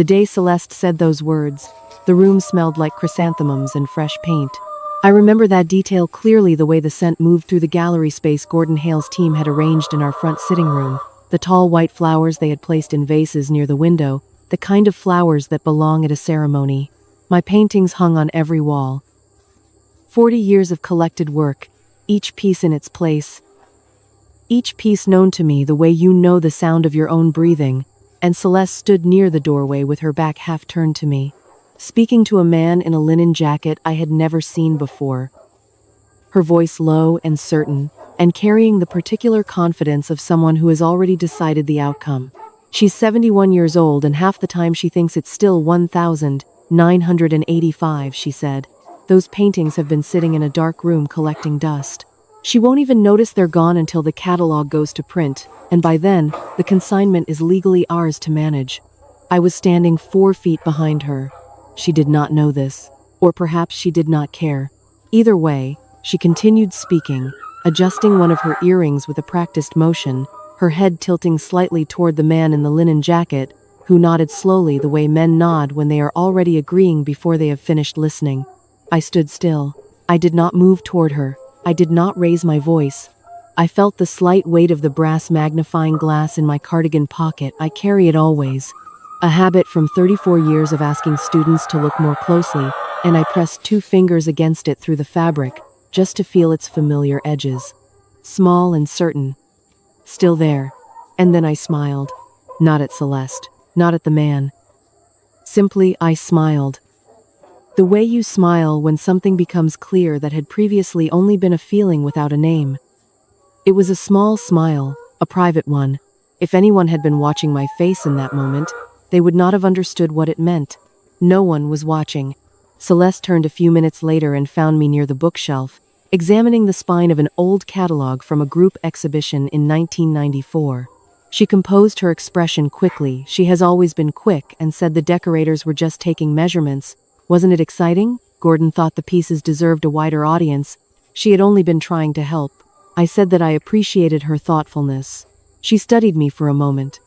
The day Celeste said those words, the room smelled like chrysanthemums and fresh paint. I remember that detail clearly, the way the scent moved through the gallery space Gordon Hale's team had arranged in our front sitting room, the tall white flowers they had placed in vases near the window, the kind of flowers that belong at a ceremony. My paintings hung on every wall. 40 years of collected work, each piece in its place. Each piece known to me the way you know the sound of your own breathing, and Celeste stood near the doorway with her back half turned to me, speaking to a man in a linen jacket I had never seen before. Her voice low and certain, and carrying the particular confidence of someone who has already decided the outcome. She's 71 years old, and half the time she thinks it's still 1,985, she said. Those paintings have been sitting in a dark room collecting dust. She won't even notice they're gone until the catalog goes to print, and by then, the consignment is legally ours to manage. I was standing 4 feet behind her. She did not know this, or perhaps she did not care. Either way, she continued speaking, adjusting one of her earrings with a practiced motion, her head tilting slightly toward the man in the linen jacket, who nodded slowly the way men nod when they are already agreeing before they have finished listening. I stood still. I did not move toward her. I did not raise my voice. I felt the slight weight of the brass magnifying glass in my cardigan pocket. I carry it always. A habit from 34 years of asking students to look more closely, and I pressed 2 fingers against it through the fabric, just to feel its familiar edges. Small and certain. Still there. And then I smiled. Not at Celeste. Not at the man. Simply, I smiled. The way you smile when something becomes clear that had previously only been a feeling without a name. It was a small smile, a private one. If anyone had been watching my face in that moment, they would not have understood what it meant. No one was watching. Celeste turned a few minutes later and found me near the bookshelf, examining the spine of an old catalog from a group exhibition in 1994. She composed her expression quickly. She has always been quick, and said the decorators were just taking measurements. Wasn't it exciting? Gordon thought the pieces deserved a wider audience. She had only been trying to help. I said that I appreciated her thoughtfulness. She studied me for a moment.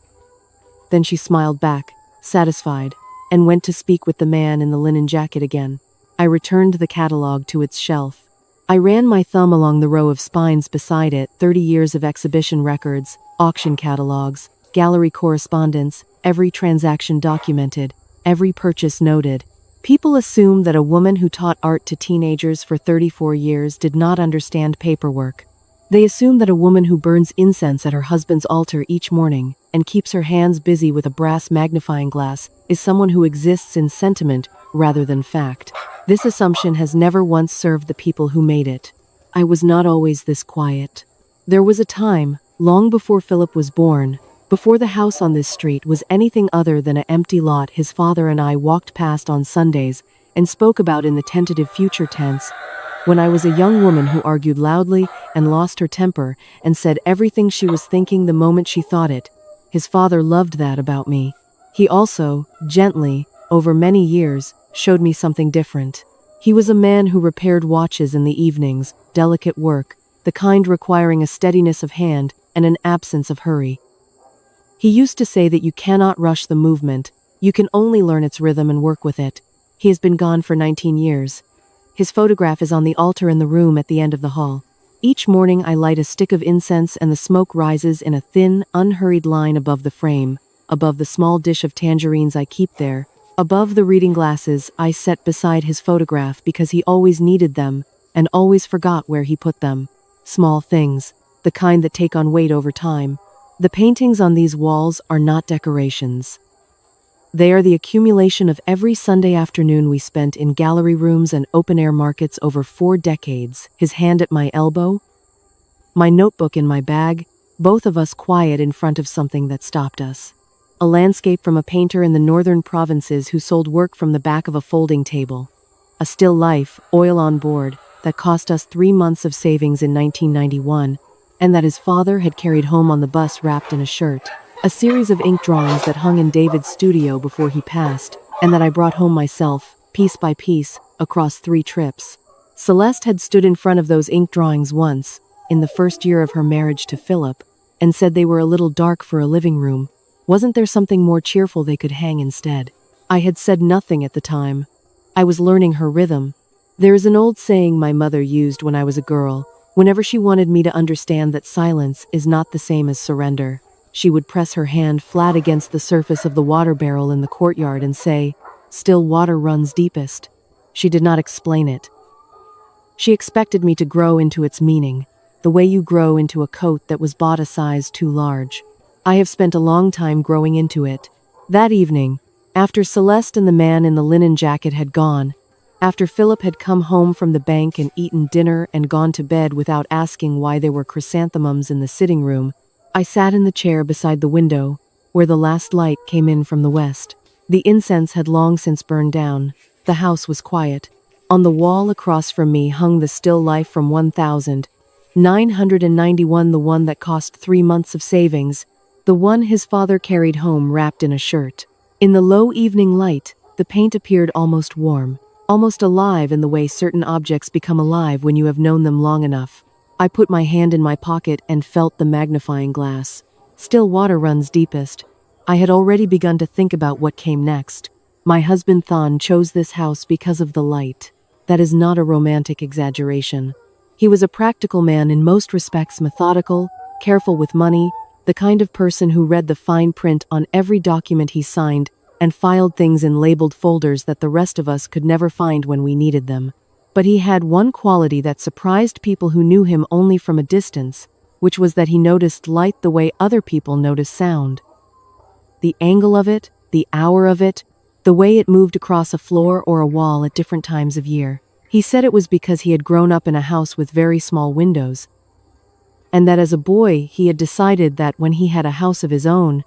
Then she smiled back, satisfied, and went to speak with the man in the linen jacket again. I returned the catalog to its shelf. I ran my thumb along the row of spines beside it, 30 years of exhibition records, auction catalogs, gallery correspondence, every transaction documented, every purchase noted. People assume that a woman who taught art to teenagers for 34 years did not understand paperwork. They assume that a woman who burns incense at her husband's altar each morning and keeps her hands busy with a brass magnifying glass is someone who exists in sentiment rather than fact. This assumption has never once served the people who made it. I was not always this quiet. There was a time, long before Philip was born, before the house on this street was anything other than an empty lot, his father and I walked past on Sundays and spoke about in the tentative future tense, when I was a young woman who argued loudly and lost her temper and said everything she was thinking the moment she thought it. His father loved that about me. He also, gently, over many years, showed me something different. He was a man who repaired watches in the evenings, delicate work, the kind requiring a steadiness of hand and an absence of hurry. He used to say that you cannot rush the movement, you can only learn its rhythm and work with it. He has been gone for 19 years. His photograph is on the altar in the room at the end of the hall. Each morning I light a stick of incense and the smoke rises in a thin, unhurried line above the frame, above the small dish of tangerines I keep there, above the reading glasses I set beside his photograph because he always needed them and always forgot where he put them. Small things, the kind that take on weight over time. The paintings on these walls are not decorations. They are the accumulation of every Sunday afternoon we spent in gallery rooms and open-air markets over 4 decades, his hand at my elbow, my notebook in my bag, both of us quiet in front of something that stopped us. A landscape from a painter in the northern provinces who sold work from the back of a folding table. A still life, oil on board, that cost us 3 months of savings in 1991, and that his father had carried home on the bus wrapped in a shirt. A series of ink drawings that hung in David's studio before he passed, and that I brought home myself, piece by piece, across 3 trips. Celeste had stood in front of those ink drawings once, in the first year of her marriage to Philip, and said they were a little dark for a living room. Wasn't there something more cheerful they could hang instead? I had said nothing at the time. I was learning her rhythm. There is an old saying my mother used when I was a girl. Whenever she wanted me to understand that silence is not the same as surrender, she would press her hand flat against the surface of the water barrel in the courtyard and say, "Still water runs deepest." She did not explain it. She expected me to grow into its meaning, the way you grow into a coat that was bought a size too large. I have spent a long time growing into it. That evening, after Celeste and the man in the linen jacket had gone, after Philip had come home from the bank and eaten dinner and gone to bed without asking why there were chrysanthemums in the sitting room, I sat in the chair beside the window, where the last light came in from the west. The incense had long since burned down. The house was quiet. On the wall across from me hung the still life from 1991, the one that cost 3 months of savings, the one his father carried home wrapped in a shirt. In the low evening light, the paint appeared almost warm, almost alive in the way certain objects become alive when you have known them long enough. I put my hand in my pocket and felt the magnifying glass. Still water runs deepest. I had already begun to think about what came next. My husband Than chose this house because of the light. That is not a romantic exaggeration. He was a practical man in most respects, methodical, careful with money, the kind of person who read the fine print on every document he signed and filed things in labeled folders that the rest of us could never find when we needed them. But he had one quality that surprised people who knew him only from a distance, which was that he noticed light the way other people notice sound. The angle of it, the hour of it, the way it moved across a floor or a wall at different times of year. He said it was because he had grown up in a house with very small windows, and that as a boy he had decided that when he had a house of his own,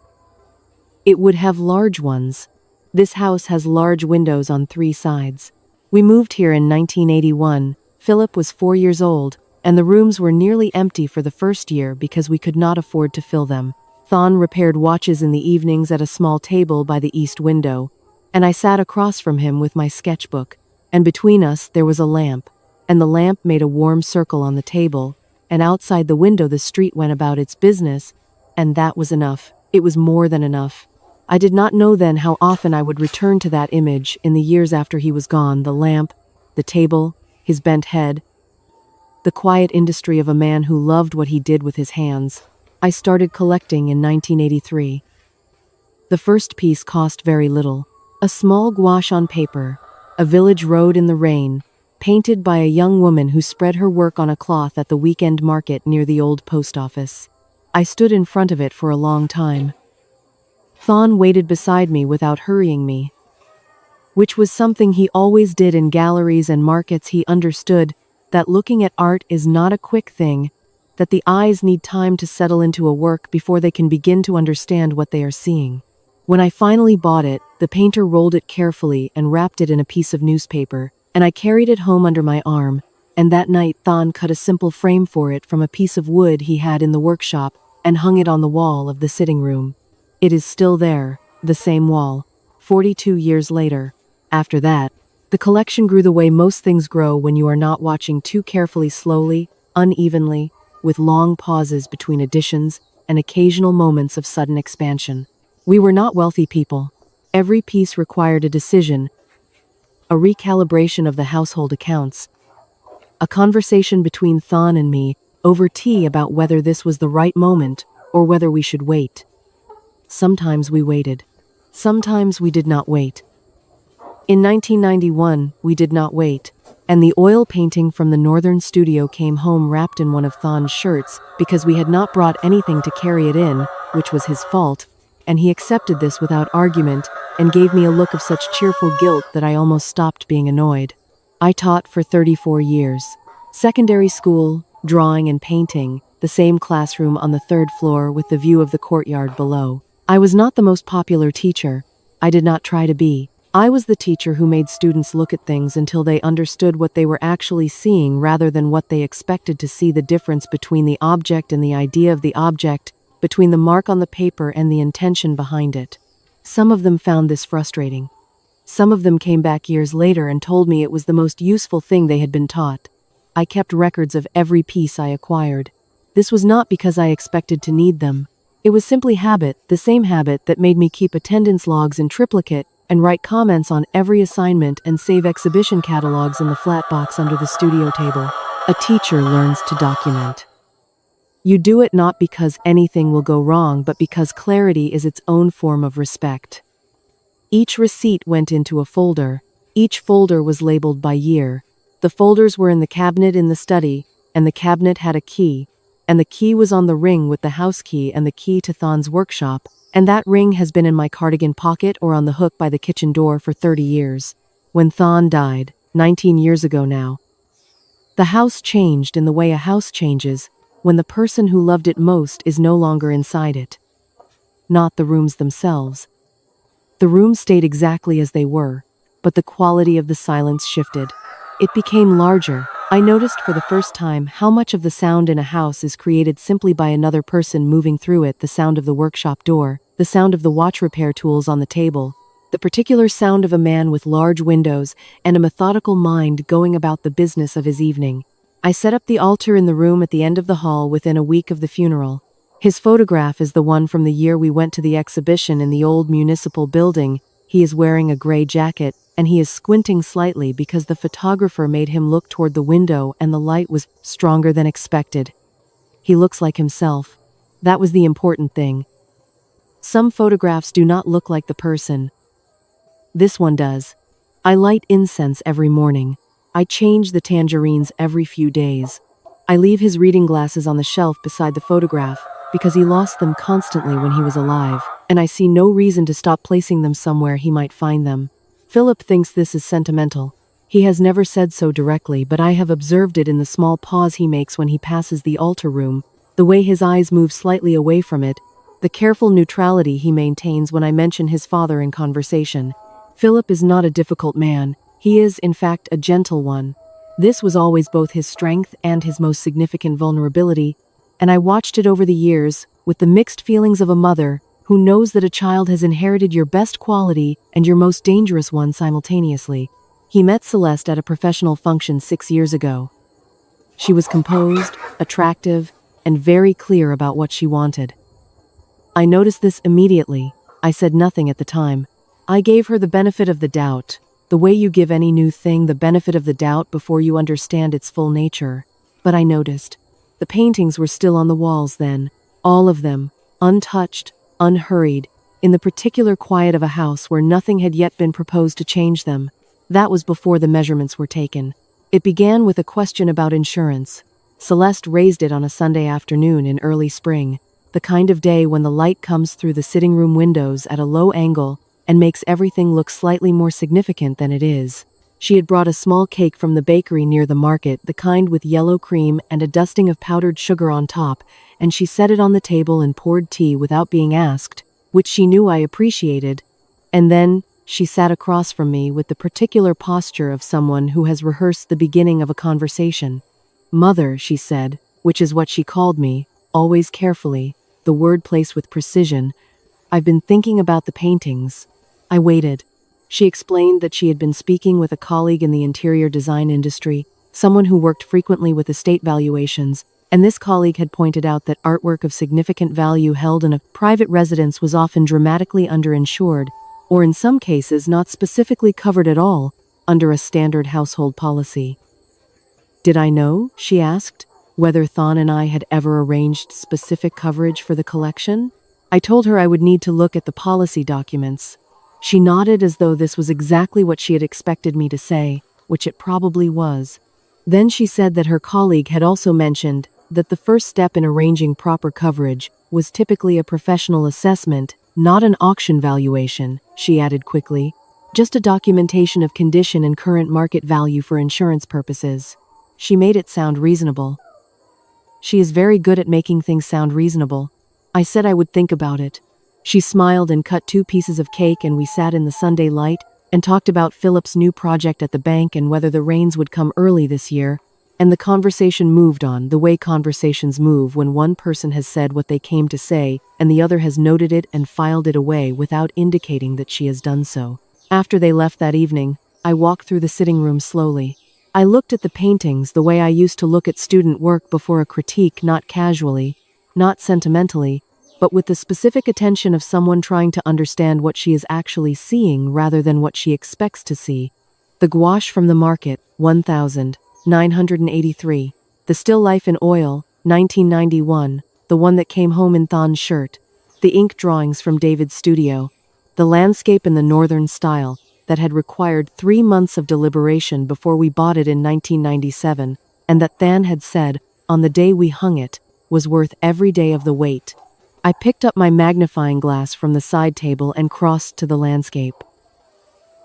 it would have large ones. This house has large windows on 3 sides. We moved here in 1981. Philip was 4 years old, and the rooms were nearly empty for the first year because we could not afford to fill them. Than repaired watches in the evenings at a small table by the east window, and I sat across from him with my sketchbook, and between us there was a lamp, and the lamp made a warm circle on the table, and outside the window the street went about its business, and that was enough. It was more than enough. I did not know then how often I would return to that image in the years after he was gone, the lamp, the table, his bent head, the quiet industry of a man who loved what he did with his hands. I started collecting in 1983. The first piece cost very little. A small gouache on paper, a village road in the rain, painted by a young woman who spread her work on a cloth at the weekend market near the old post office. I stood in front of it for a long time. Than waited beside me without hurrying me, which was something he always did in galleries and markets. He understood that looking at art is not a quick thing, that the eyes need time to settle into a work before they can begin to understand what they are seeing. When I finally bought it, the painter rolled it carefully and wrapped it in a piece of newspaper, and I carried it home under my arm, and that night Than cut a simple frame for it from a piece of wood he had in the workshop and hung it on the wall of the sitting room. It is still there, the same wall, 42 years later. After that, the collection grew the way most things grow when you are not watching too carefully, slowly, unevenly, with long pauses between additions and occasional moments of sudden expansion. We were not wealthy people. Every piece required a decision, a recalibration of the household accounts, a conversation between Than and me over tea about whether this was the right moment or whether we should wait. Sometimes we waited. Sometimes we did not wait. In 1991, we did not wait, and the oil painting from the northern studio came home wrapped in one of Than's shirts because we had not brought anything to carry it in, which was his fault, and he accepted this without argument and gave me a look of such cheerful guilt that I almost stopped being annoyed. I taught for 34 years. Secondary school, drawing and painting, the same classroom on the 3rd floor with the view of the courtyard below. I was not the most popular teacher. I did not try to be. I was the teacher who made students look at things until they understood what they were actually seeing rather than what they expected to see, the difference between the object and the idea of the object, between the mark on the paper and the intention behind it. Some of them found this frustrating. Some of them came back years later and told me it was the most useful thing they had been taught. I kept records of every piece I acquired. This was not because I expected to need them. It was simply habit, the same habit that made me keep attendance logs in triplicate and write comments on every assignment and save exhibition catalogs in the flat box under the studio table. A teacher learns to document. You do it not because anything will go wrong, but because clarity is its own form of respect. Each receipt went into a folder. Each folder was labeled by year. The folders were in the cabinet in the study, and the cabinet had a key, and the key was on the ring with the house key and the key to Thon's workshop, and that ring has been in my cardigan pocket or on the hook by the kitchen door for 30 years. When Thon died, 19 years ago now, the house changed in the way a house changes when the person who loved it most is no longer inside it. Not the rooms themselves. The rooms stayed exactly as they were, but the quality of the silence shifted. It became larger. I noticed for the first time how much of the sound in a house is created simply by another person moving through it, the sound of the workshop door, the sound of the watch repair tools on the table, the particular sound of a man with large windows and a methodical mind going about the business of his evening. I set up the altar in the room at the end of the hall within a week of the funeral. His photograph is the one from the year we went to the exhibition in the old municipal building. He is wearing a gray jacket, and he is squinting slightly because the photographer made him look toward the window and the light was stronger than expected. He looks like himself. That was the important thing. Some photographs do not look like the person. This one does. I light incense every morning. I change the tangerines every few days. I leave his reading glasses on the shelf beside the photograph because he lost them constantly when he was alive, and I see no reason to stop placing them somewhere he might find them. Philip thinks this is sentimental. He has never said so directly, but I have observed it in the small pause he makes when he passes the altar room, the way his eyes move slightly away from it, the careful neutrality he maintains when I mention his father in conversation. Philip is not a difficult man. He is, in fact, a gentle one. This was always both his strength and his most significant vulnerability, and I watched it over the years, with the mixed feelings of a mother who knows that a child has inherited your best quality and your most dangerous one simultaneously. He met Celeste at a professional function 6 years ago. She was composed, attractive, and very clear about what she wanted. I noticed this immediately. I said nothing at the time. I gave her the benefit of the doubt, the way you give any new thing the benefit of the doubt before you understand its full nature. But I noticed. The paintings were still on the walls then, all of them, untouched, unhurried, in the particular quiet of a house where nothing had yet been proposed to change them. That was before the measurements were taken. It began with a question about insurance. Celeste raised it on a Sunday afternoon in early spring, the kind of day when the light comes through the sitting room windows at a low angle and makes everything look slightly more significant than it is. She had brought a small cake from the bakery near the market, the kind with yellow cream and a dusting of powdered sugar on top, and she set it on the table and poured tea without being asked, which she knew I appreciated. And then she sat across from me with the particular posture of someone who has rehearsed the beginning of a conversation. "Mother," she said, which is what she called me, always carefully, the word placed with precision. "I've been thinking about the paintings." I waited. She explained that she had been speaking with a colleague in the interior design industry, someone who worked frequently with estate valuations, and this colleague had pointed out that artwork of significant value held in a private residence was often dramatically underinsured, or in some cases not specifically covered at all, under a standard household policy. Did I know, she asked, whether Thon and I had ever arranged specific coverage for the collection? I told her I would need to look at the policy documents. She nodded as though this was exactly what she had expected me to say, which it probably was. Then she said that her colleague had also mentioned that the first step in arranging proper coverage was typically a professional assessment, not an auction valuation, she added quickly, just a documentation of condition and current market value for insurance purposes. She made it sound reasonable. She is very good at making things sound reasonable. I said I would think about it. She smiled and cut 2 pieces of cake, and we sat in the Sunday light and talked about Philip's new project at the bank and whether the rains would come early this year, and the conversation moved on, the way conversations move when one person has said what they came to say and the other has noted it and filed it away without indicating that she has done so. After they left that evening, I walked through the sitting room slowly. I looked at the paintings the way I used to look at student work before a critique, not casually, not sentimentally, but with the specific attention of someone trying to understand what she is actually seeing rather than what she expects to see. The gouache from the market, 1983. The still life in oil, 1991, the one that came home in Than's shirt. The ink drawings from David's studio. The landscape in the northern style that had required 3 months of deliberation before we bought it in 1997, and that Than had said, on the day we hung it, was worth every day of the wait. I picked up my magnifying glass from the side table and crossed to the landscape.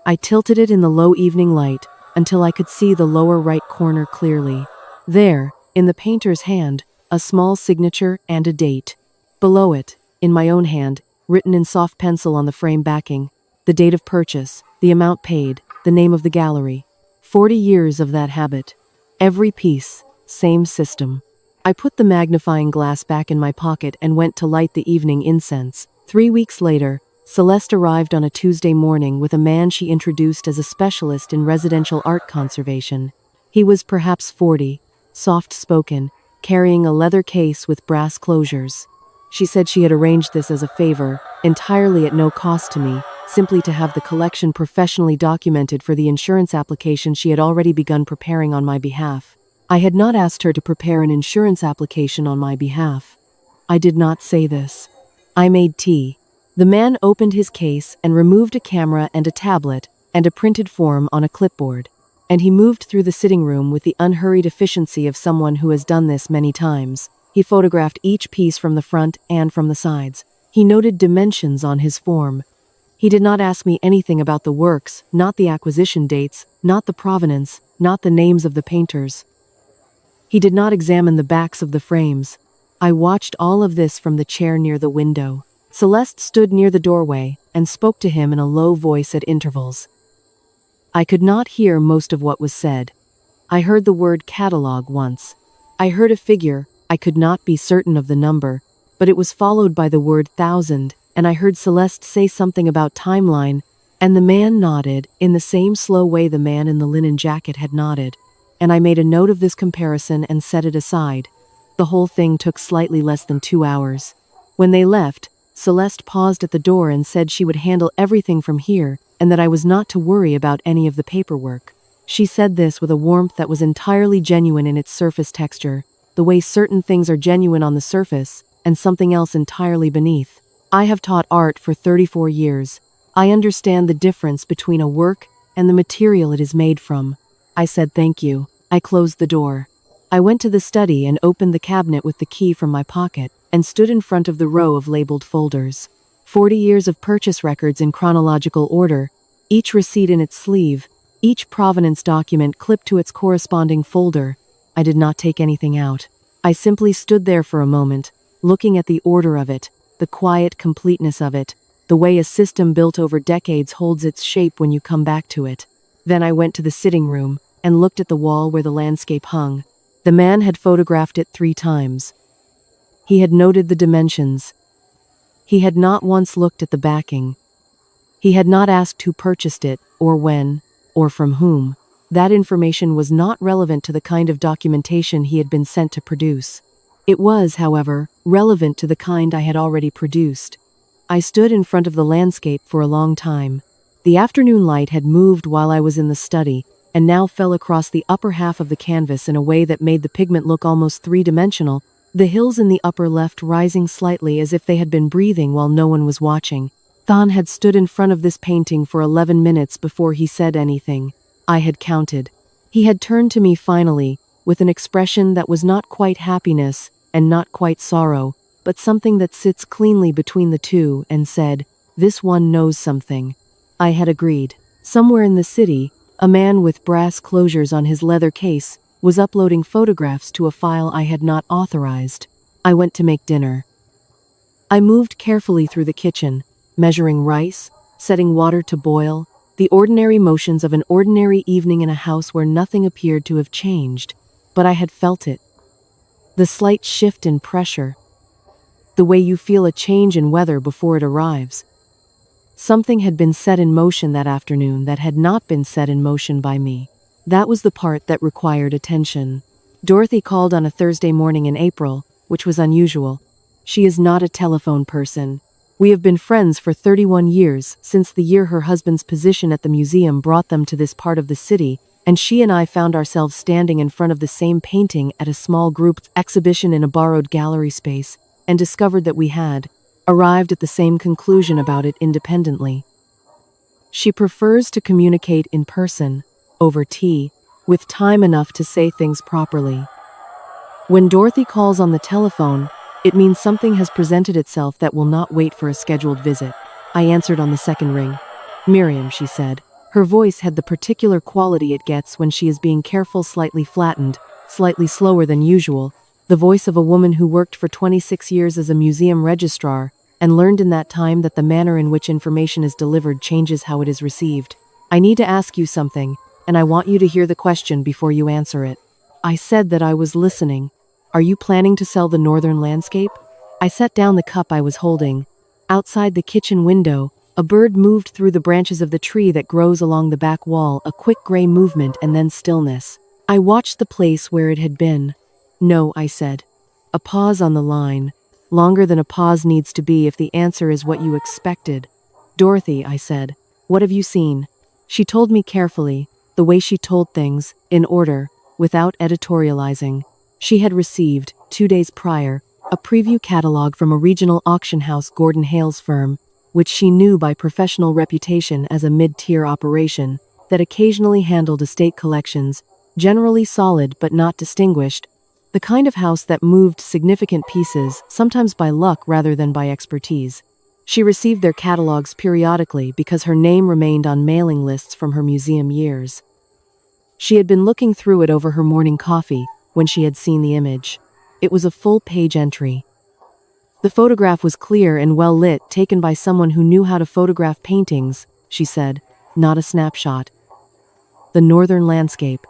I tilted it in the low evening light until I could see the lower right corner clearly. There, in the painter's hand, a small signature and a date. Below it, in my own hand, written in soft pencil on the frame backing, the date of purchase, the amount paid, the name of the gallery. 40 years of that habit. Every piece, same system. I put the magnifying glass back in my pocket and went to light the evening incense. 3 weeks later, Celeste arrived on a Tuesday morning with a man she introduced as a specialist in residential art conservation. He was perhaps 40, soft-spoken, carrying a leather case with brass closures. She said she had arranged this as a favor, entirely at no cost to me, simply to have the collection professionally documented for the insurance application she had already begun preparing on my behalf. I had not asked her to prepare an insurance application on my behalf. I did not say this. I made tea. The man opened his case and removed a camera and a tablet and a printed form on a clipboard, and he moved through the sitting room with the unhurried efficiency of someone who has done this many times. He photographed each piece from the front and from the sides. He noted dimensions on his form. He did not ask me anything about the works, not the acquisition dates, not the provenance, not the names of the painters. He did not examine the backs of the frames. I watched all of this from the chair near the window. Celeste stood near the doorway and spoke to him in a low voice at intervals. I could not hear most of what was said. I heard the word catalog once. I heard a figure, I could not be certain of the number, but it was followed by the word 1,000, and I heard Celeste say something about timeline, and the man nodded in the same slow way the man in the linen jacket had nodded, and I made a note of this comparison and set it aside. The whole thing took slightly less than 2 hours. When they left, Celeste paused at the door and said she would handle everything from here, and that I was not to worry about any of the paperwork. She said this with a warmth that was entirely genuine in its surface texture, the way certain things are genuine on the surface, and something else entirely beneath. I have taught art for 34 years. I understand the difference between a work and the material it is made from. I said thank you. I closed the door. I went to the study and opened the cabinet with the key from my pocket, and stood in front of the row of labeled folders. 40 years of purchase records in chronological order, each receipt in its sleeve, each provenance document clipped to its corresponding folder. I did not take anything out. I simply stood there for a moment, looking at the order of it, the quiet completeness of it, the way a system built over decades holds its shape when you come back to it. Then I went to the sitting room and looked at the wall where the landscape hung. The man had photographed it 3 times. He had noted the dimensions. He had not once looked at the backing. He had not asked who purchased it, or when, or from whom. That information was not relevant to the kind of documentation he had been sent to produce. It was, however, relevant to the kind I had already produced. I stood in front of the landscape for a long time. The afternoon light had moved while I was in the study, and now fell across the upper half of the canvas in a way that made the pigment look almost 3-dimensional, the hills in the upper left rising slightly as if they had been breathing while no one was watching. Than had stood in front of this painting for 11 minutes before he said anything. I had counted. He had turned to me finally, with an expression that was not quite happiness and not quite sorrow, but something that sits cleanly between the two, and said, "This one knows something." I had agreed. Somewhere in the city, a man with brass closures on his leather case was uploading photographs to a file I had not authorized. I went to make dinner. I moved carefully through the kitchen, measuring rice, setting water to boil, the ordinary motions of an ordinary evening in a house where nothing appeared to have changed, but I had felt it. The slight shift in pressure, the way you feel a change in weather before it arrives. Something had been set in motion that afternoon that had not been set in motion by me. That was the part that required attention. Dorothy called on a Thursday morning in April, which was unusual. She is not a telephone person. We have been friends for 31 years, since the year her husband's position at the museum brought them to this part of the city, and she and I found ourselves standing in front of the same painting at a small group exhibition in a borrowed gallery space, and discovered that we had arrived at the same conclusion about it independently. She prefers to communicate in person, over tea, with time enough to say things properly. When Dorothy calls on the telephone, it means something has presented itself that will not wait for a scheduled visit. I answered on the second ring. Miriam, she said. Her voice had the particular quality it gets when she is being careful, slightly flattened, slightly slower than usual, the voice of a woman who worked for 26 years as a museum registrar, and learned in that time that the manner in which information is delivered changes how it is received. I need to ask you something, and I want you to hear the question before you answer it. I said that I was listening. Are you planning to sell the northern landscape? I set down the cup I was holding. Outside the kitchen window, a bird moved through the branches of the tree that grows along the back wall, a quick gray movement and then stillness. I watched the place where it had been. No, I said. A pause on the line. Longer than a pause needs to be if the answer is what you expected. Dorothy, I said, what have you seen? She told me carefully, the way she told things, in order, without editorializing. She had received, 2 days prior, a preview catalog from a regional auction house, Gordon Hale's firm, which she knew by professional reputation as a mid-tier operation that occasionally handled estate collections, generally solid but not distinguished, the kind of house that moved significant pieces, sometimes by luck rather than by expertise. She received their catalogs periodically because her name remained on mailing lists from her museum years. She had been looking through it over her morning coffee when she had seen the image. It was a full-page entry. The photograph was clear and well lit, taken by someone who knew how to photograph paintings, she said, not a snapshot. The northern landscape.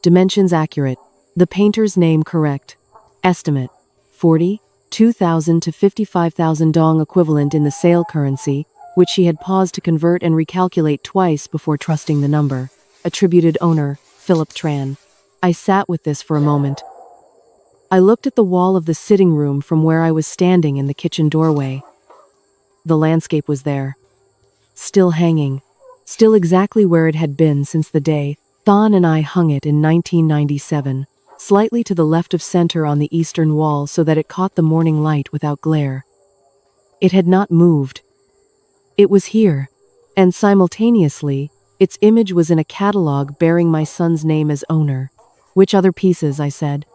Dimensions accurate. The painter's name correct. Estimate: 42,000 to 55,000 dong equivalent in the sale currency, which she had paused to convert and recalculate twice before trusting the number. Attributed owner, Miriam Tran. I sat with this for a moment. I looked at the wall of the sitting room from where I was standing in the kitchen doorway. The landscape was there. Still hanging. Still exactly where it had been since the day Thon and I hung it in 1997. Slightly to the left of center on the eastern wall so that it caught the morning light without glare. It had not moved. It was here, and simultaneously, its image was in a catalog bearing my son's name as owner. Which other pieces? I said.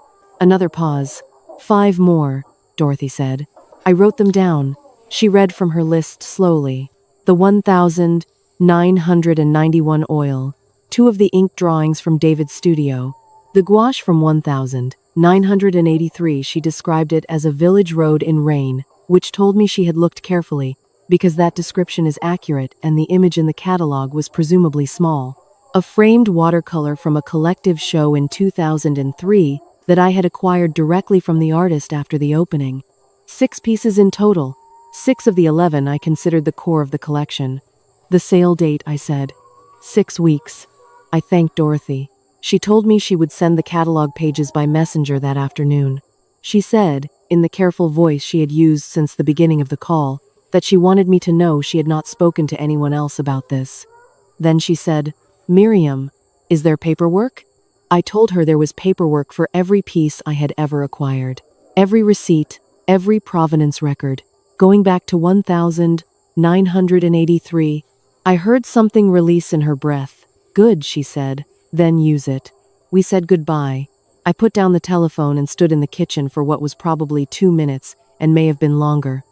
Another pause. 5 more, Dorothy said. I wrote them down. She read from her list slowly. The 1,991 oil, 2 of the ink drawings from David's studio, the gouache from 1,983. She described it as a village road in rain, which told me she had looked carefully, because that description is accurate and the image in the catalog was presumably small. A framed watercolor from a collective show in 2003 that I had acquired directly from the artist after the opening. 6 pieces in total. 6 of the 11 I considered the core of the collection. The sale date, I said. 6 weeks. I thanked Dorothy. She told me she would send the catalog pages by messenger that afternoon. She said, in the careful voice she had used since the beginning of the call, that she wanted me to know she had not spoken to anyone else about this. Then she said, Miriam, is there paperwork? I told her there was paperwork for every piece I had ever acquired. Every receipt, every provenance record, going back to 1,983. I heard something release in her breath. Good, she said. Then use it. We said goodbye. I put down the telephone and stood in the kitchen for what was probably 2 minutes, and may have been longer.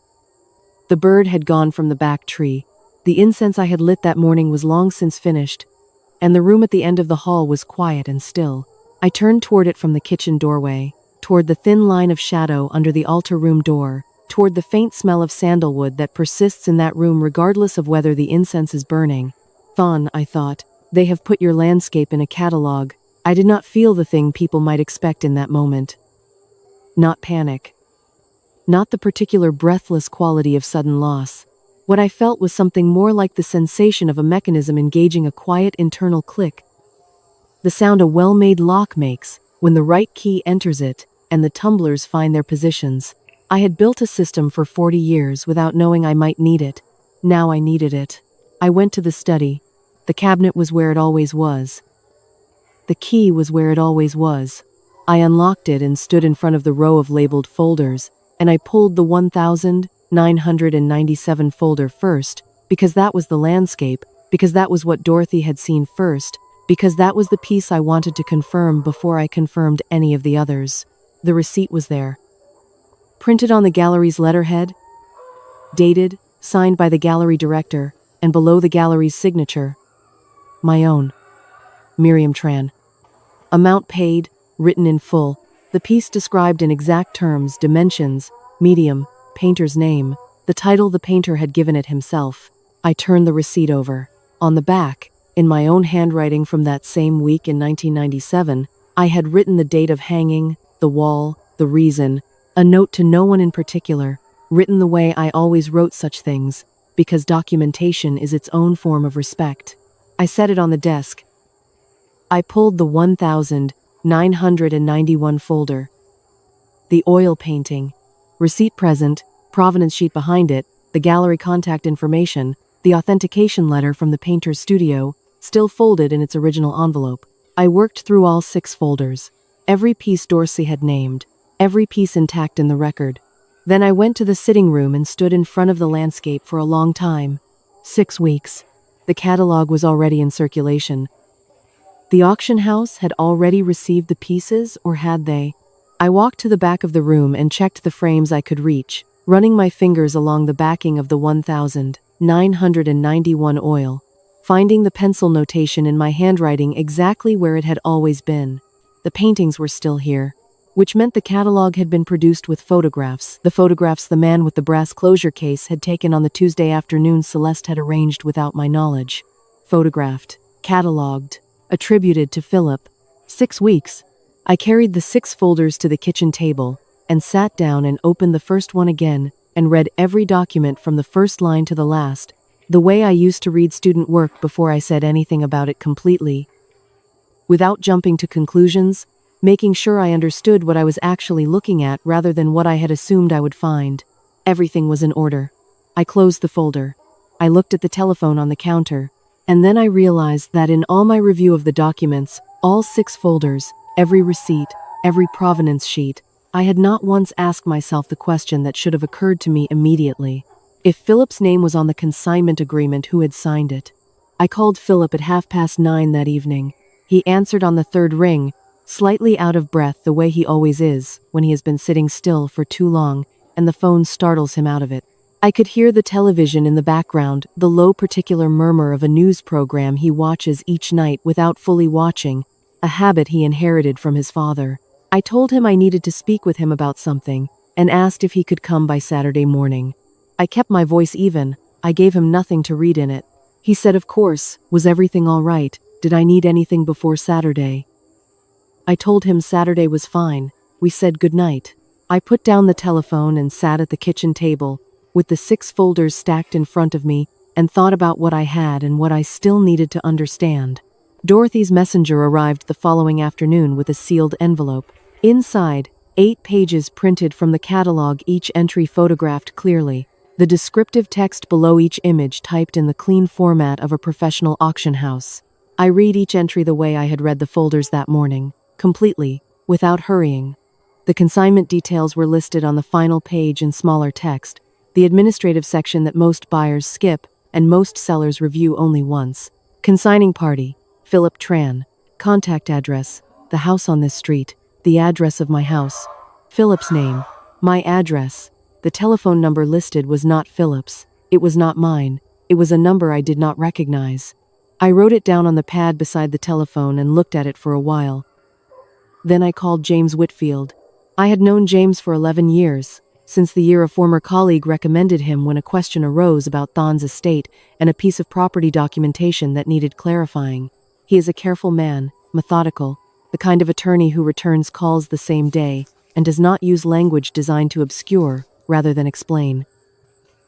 The bird had gone from the back tree. The incense I had lit that morning was long since finished, and the room at the end of the hall was quiet and still. I turned toward it from the kitchen doorway, toward the thin line of shadow under the altar room door, toward the faint smell of sandalwood that persists in that room regardless of whether the incense is burning. Thon, I thought, they have put your landscape in a catalog. I did not feel the thing people might expect in that moment. Not panic. Not the particular breathless quality of sudden loss. What I felt was something more like the sensation of a mechanism engaging a quiet internal click. The sound a well-made lock makes when the right key enters it and the tumblers find their positions. I had built a system for 40 years without knowing I might need it. Now I needed it. I went to the study. The cabinet was where it always was. The key was where it always was. I unlocked it and stood in front of the row of labeled folders, and I pulled the 1997 folder first, because that was the landscape, because that was what Dorothy had seen first, because that was the piece I wanted to confirm before I confirmed any of the others. The receipt was there. Printed on the gallery's letterhead, dated, signed by the gallery director, and below the gallery's signature. My own. Miriam Tran. Amount paid, written in full. The piece described in exact terms, dimensions, medium, painter's name, the title the painter had given it himself. I turned the receipt over. On the back, in my own handwriting from that same week in 1997, I had written the date of hanging, the wall, the reason, a note to no one in particular, written the way I always wrote such things, because documentation is its own form of respect. I set it on the desk. I pulled the 1991 folder. The oil painting. Receipt present, provenance sheet behind it, the gallery contact information, the authentication letter from the painter's studio, still folded in its original envelope. I worked through all 6 folders. Every piece Dorsey had named, every piece intact in the record. Then I went to the sitting room and stood in front of the landscape for a long time. 6 weeks. The catalog was already in circulation. The auction house had already received the pieces, or had they? I walked to the back of the room and checked the frames I could reach, running my fingers along the backing of the 1991 oil, finding the pencil notation in my handwriting exactly where it had always been. The paintings were still here, which meant the catalog had been produced with photographs, the photographs the man with the brass closure case had taken on the Tuesday afternoon Celeste had arranged without my knowledge. Photographed, cataloged, attributed to Philip. 6 weeks. I carried the 6 folders to the kitchen table, and sat down and opened the first one again, and read every document from the first line to the last, the way I used to read student work before I said anything about it completely. Without jumping to conclusions, making sure I understood what I was actually looking at rather than what I had assumed I would find. Everything was in order. I closed the folder. I looked at the telephone on the counter, and then I realized that in all my review of the documents, all 6 folders, every receipt, every provenance sheet, I had not once asked myself the question that should have occurred to me immediately. If Philip's name was on the consignment agreement, who had signed it? I called Philip at 9:30 that evening. He answered on the 3rd ring, slightly out of breath the way he always is when he has been sitting still for too long and the phone startles him out of it. I could hear the television in the background, the low particular murmur of a news program he watches each night without fully watching, a habit he inherited from his father. I told him I needed to speak with him about something, and asked if he could come by Saturday morning. I kept my voice even. I gave him nothing to read in it. He said, of course. Was everything all right? Did I need anything before Saturday? I told him Saturday was fine. We said goodnight. I put down the telephone and sat at the kitchen table, with the 6 folders stacked in front of me, and thought about what I had and what I still needed to understand. Dorothy's messenger arrived the following afternoon with a sealed envelope. Inside, 8 pages printed from the catalog, each entry photographed clearly, the descriptive text below each image typed in the clean format of a professional auction house. I read each entry the way I had read the folders that morning, completely, without hurrying. The consignment details were listed on the final page in smaller text, the administrative section that most buyers skip and most sellers review only once. Consigning party, Philip Tran. Contact address, the house on this street, the address of my house. Philip's name, my address. The telephone number listed was not Philip's. It was not mine. It was a number I did not recognize. I wrote it down on the pad beside the telephone and looked at it for a while. Then I called James Whitfield. I had known James for 11 years, since the year a former colleague recommended him when a question arose about Thon's estate and a piece of property documentation that needed clarifying. He is a careful man, methodical, the kind of attorney who returns calls the same day and does not use language designed to obscure rather than explain.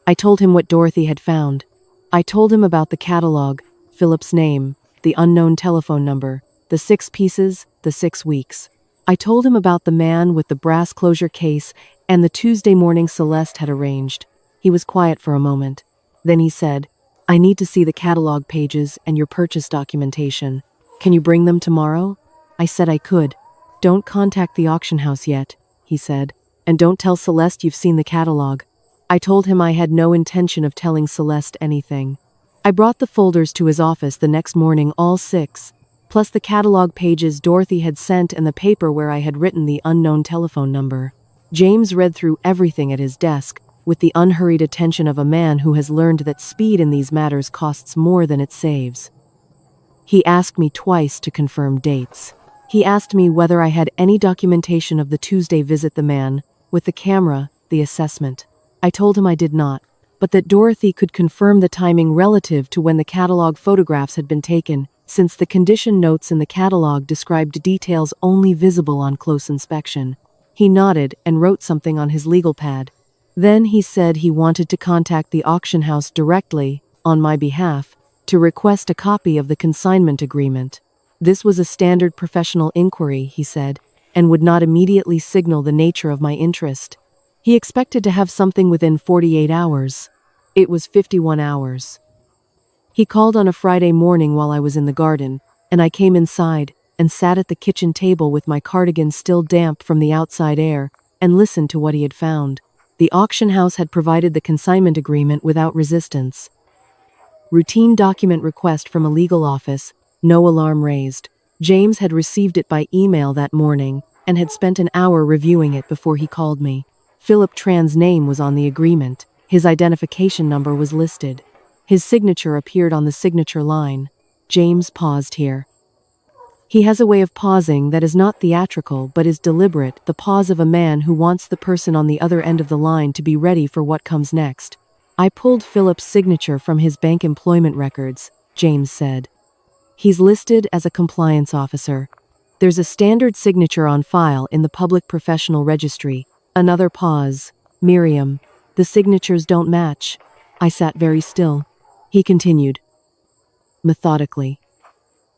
I told him what Dorothy had found. I told him about the catalog, Philip's name, the unknown telephone number, the 6 pieces, the 6 weeks. I told him about the man with the brass closure case and the Tuesday morning Celeste had arranged. He was quiet for a moment. Then he said, "I need to see the catalog pages and your purchase documentation. Can you bring them tomorrow?" I said I could. "Don't contact the auction house yet," he said, "and don't tell Celeste you've seen the catalog." I told him I had no intention of telling Celeste anything. I brought the folders to his office the next morning, all 6, plus the catalog pages Dorothy had sent and the paper where I had written the unknown telephone number. James read through everything at his desk, with the unhurried attention of a man who has learned that speed in these matters costs more than it saves. He asked me twice to confirm dates. He asked me whether I had any documentation of the Tuesday visit, the man, with the camera, the assessment. I told him I did not, but that Dorothy could confirm the timing relative to when the catalog photographs had been taken, since the condition notes in the catalog described details only visible on close inspection. He nodded and wrote something on his legal pad. Then he said he wanted to contact the auction house directly, on my behalf, to request a copy of the consignment agreement. This was a standard professional inquiry, he said, and would not immediately signal the nature of my interest. He expected to have something within 48 hours. It was 51 hours. He called on a Friday morning while I was in the garden, and I came inside and sat at the kitchen table with my cardigan still damp from the outside air and listened to what he had found. The auction house had provided the consignment agreement without resistance. Routine document request from a legal office, no alarm raised. James had received it by email that morning and had spent an hour reviewing it before he called me. Philip Tran's name was on the agreement. His identification number was listed. His signature appeared on the signature line. James paused here. He has a way of pausing that is not theatrical but is deliberate, the pause of a man who wants the person on the other end of the line to be ready for what comes next. I pulled Philip's signature from his bank employment records, James said. He's listed as a compliance officer. There's a standard signature on file in the public professional registry. Another pause. Miriam, the signatures don't match. I sat very still. He continued, methodically.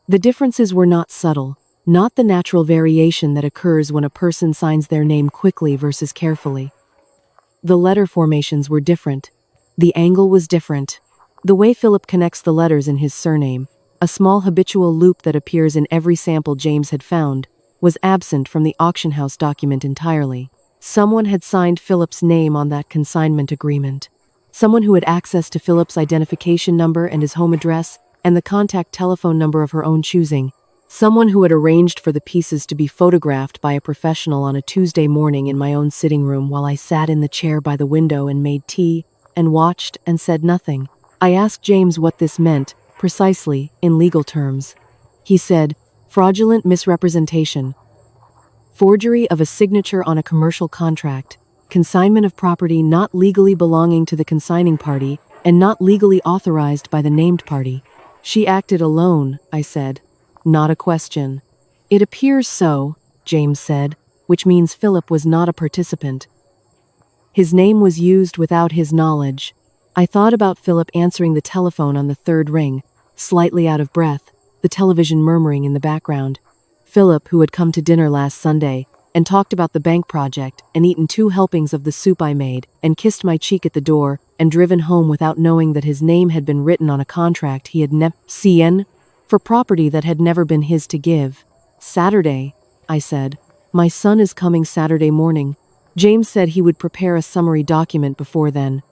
The differences were not subtle, not the natural variation that occurs when a person signs their name quickly versus carefully. The letter formations were different. The angle was different. The way Philip connects the letters in his surname, a small habitual loop that appears in every sample James had found, was absent from the auction house document entirely. Someone had signed Philip's name on that consignment agreement. Someone who had access to Philip's identification number and his home address and the contact telephone number of her own choosing. Someone who had arranged for the pieces to be photographed by a professional on a Tuesday morning in my own sitting room while I sat in the chair by the window and made tea and watched and said nothing. I asked James what this meant, precisely, in legal terms. He said, fraudulent misrepresentation. Forgery of a signature on a commercial contract, consignment of property not legally belonging to the consigning party and not legally authorized by the named party. She acted alone, I said. Not a question. It appears so, James said, which means Philip was not a participant. His name was used without his knowledge. I thought about Philip answering the telephone on the third ring, slightly out of breath, the television murmuring in the background. Philip, who had come to dinner last Sunday and talked about the bank project and eaten 2 helpings of the soup I made and kissed my cheek at the door and driven home without knowing that his name had been written on a contract he had CN for property that had never been his to give. Saturday, I said. My son is coming Saturday morning. James said he would prepare a summary document before then.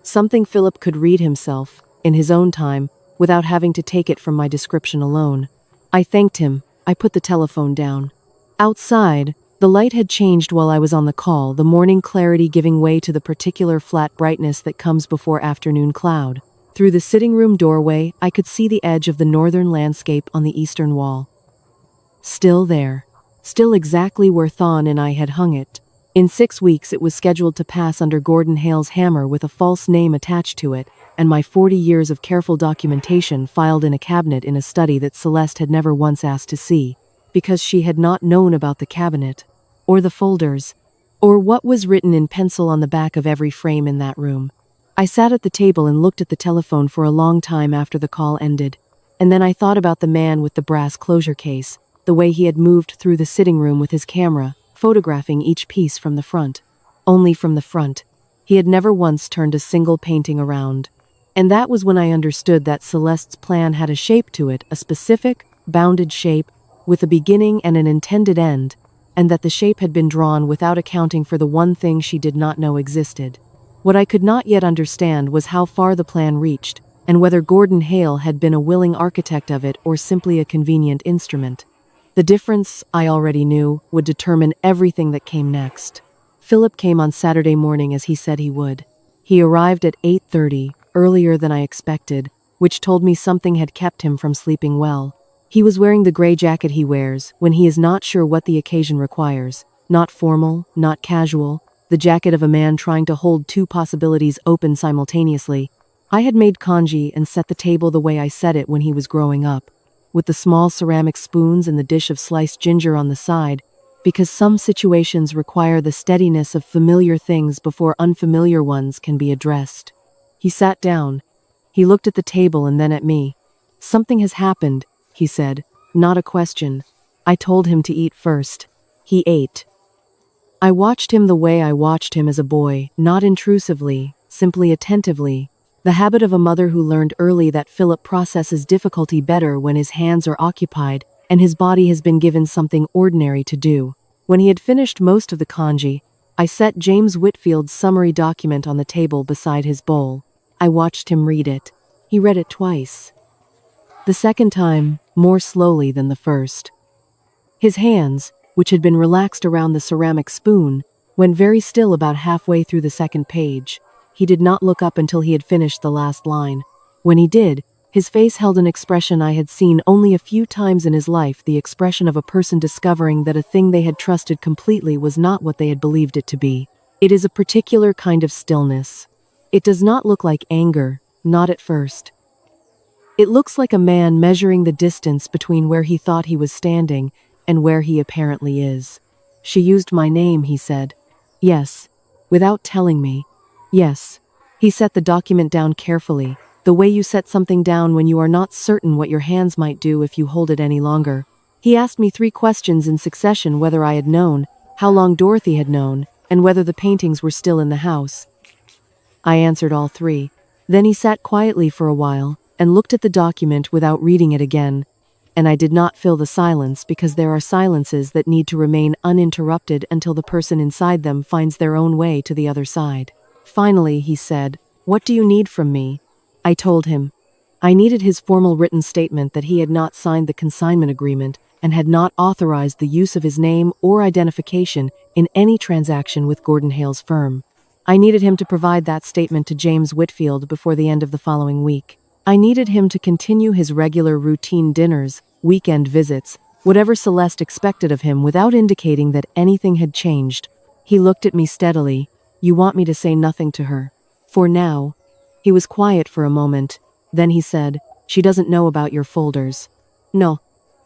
Something Philip could read himself, in his own time, without having to take it from my description alone. I thanked him. I put the telephone down. Outside, the light had changed while I was on the call, the morning clarity giving way to the particular flat brightness that comes before afternoon cloud. Through the sitting room doorway, I could see the edge of the northern landscape on the eastern wall. Still there. Still exactly where Thon and I had hung it. In 6 weeks it was scheduled to pass under Gordon Hale's hammer with a false name attached to it, and my 40 years of careful documentation filed in a cabinet in a study that Celeste had never once asked to see, because she had not known about the cabinet, or the folders, or what was written in pencil on the back of every frame in that room. I sat at the table and looked at the telephone for a long time after the call ended, and then I thought about the man with the brass closure case, the way he had moved through the sitting room with his camera, photographing each piece from the front. Only from the front. He had never once turned a single painting around. And that was when I understood that Celeste's plan had a shape to it, a specific, bounded shape, with a beginning and an intended end, and that the shape had been drawn without accounting for the one thing she did not know existed. What I could not yet understand was how far the plan reached, and whether Gordon Hale had been a willing architect of it or simply a convenient instrument. The difference, I already knew, would determine everything that came next. Philip came on Saturday morning as he said he would. He arrived at 8:30, earlier than I expected, which told me something had kept him from sleeping well. He was wearing the gray jacket he wears when he is not sure what the occasion requires. Not formal, not casual, the jacket of a man trying to hold two possibilities open simultaneously. I had made congee and set the table the way I set it when he was growing up, with the small ceramic spoons and the dish of sliced ginger on the side, because some situations require the steadiness of familiar things before unfamiliar ones can be addressed. He sat down. He looked at the table and then at me. "Something has happened," he said, not a question. I told him to eat first. He ate. I watched him the way I watched him as a boy, not intrusively, simply attentively. The habit of a mother who learned early that Philip processes difficulty better when his hands are occupied and his body has been given something ordinary to do. When he had finished most of the congee, I set James Whitfield's summary document on the table beside his bowl. I watched him read it. He read it twice. The second time, more slowly than the first. His hands, which had been relaxed around the ceramic spoon, went very still about halfway through the second page. He did not look up until he had finished the last line. When he did, his face held an expression I had seen only a few times in his life, the expression of a person discovering that a thing they had trusted completely was not what they had believed it to be. It is a particular kind of stillness. It does not look like anger, not at first. It looks like a man measuring the distance between where he thought he was standing and where he apparently is. "She used my name," he said. "Yes." Without telling me. "Yes." He set the document down carefully, the way you set something down when you are not certain what your hands might do if you hold it any longer. He asked me 3 questions in succession: whether I had known, how long Dorothy had known, and whether the paintings were still in the house. I answered all 3. Then he sat quietly for a while and looked at the document without reading it again, and I did not fill the silence because there are silences that need to remain uninterrupted until the person inside them finds their own way to the other side. Finally, he said, "What do you need from me?" I told him. I needed his formal written statement that he had not signed the consignment agreement and had not authorized the use of his name or identification in any transaction with Gordon Hale's firm. I needed him to provide that statement to James Whitfield before the end of the following week. I needed him to continue his regular routine dinners, weekend visits, whatever Celeste expected of him without indicating that anything had changed. He looked at me steadily. "You want me to say nothing to her? For now?" He was quiet for a moment. Then he said, "She doesn't know about your folders." "No."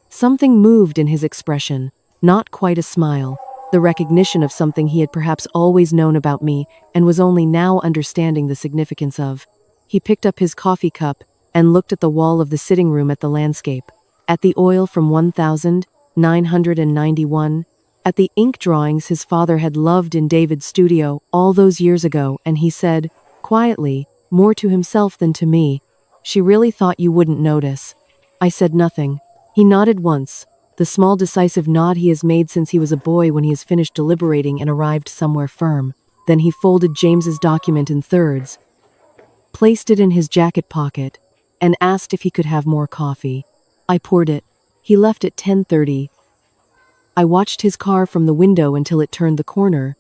Something moved in his expression, not quite a smile, the recognition of something he had perhaps always known about me and was only now understanding the significance of. He picked up his coffee cup and looked at the wall of the sitting room, at the landscape, at the oil from 1991, at the ink drawings his father had loved in David's studio all those years ago, and he said, quietly, more to himself than to me, "She really thought you wouldn't notice." I said nothing. He nodded once, the small decisive nod he has made since he was a boy when he has finished deliberating and arrived somewhere firm. Then he folded James's document in thirds, placed it in his jacket pocket, and asked if he could have more coffee. I poured it. He left at 10:30. I watched his car from the window until it turned the corner,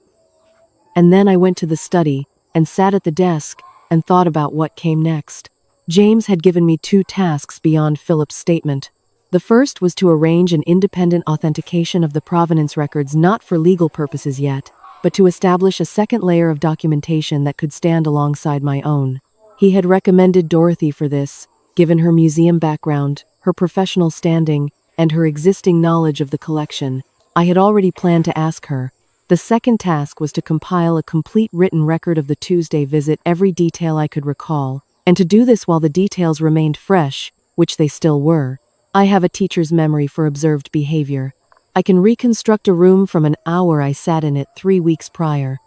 and then I went to the study and sat at the desk and thought about what came next. James had given me 2 tasks beyond Philip's statement. The first was to arrange an independent authentication of the provenance records, not for legal purposes yet, but to establish a second layer of documentation that could stand alongside my own. He had recommended Dorothy for this, given her museum background, her professional standing, and her existing knowledge of the collection. I had already planned to ask her. The second task was to compile a complete written record of the Tuesday visit, every detail I could recall, and to do this while the details remained fresh, which they still were. I have a teacher's memory for observed behavior. I can reconstruct a room from an hour I sat in it 3 weeks prior.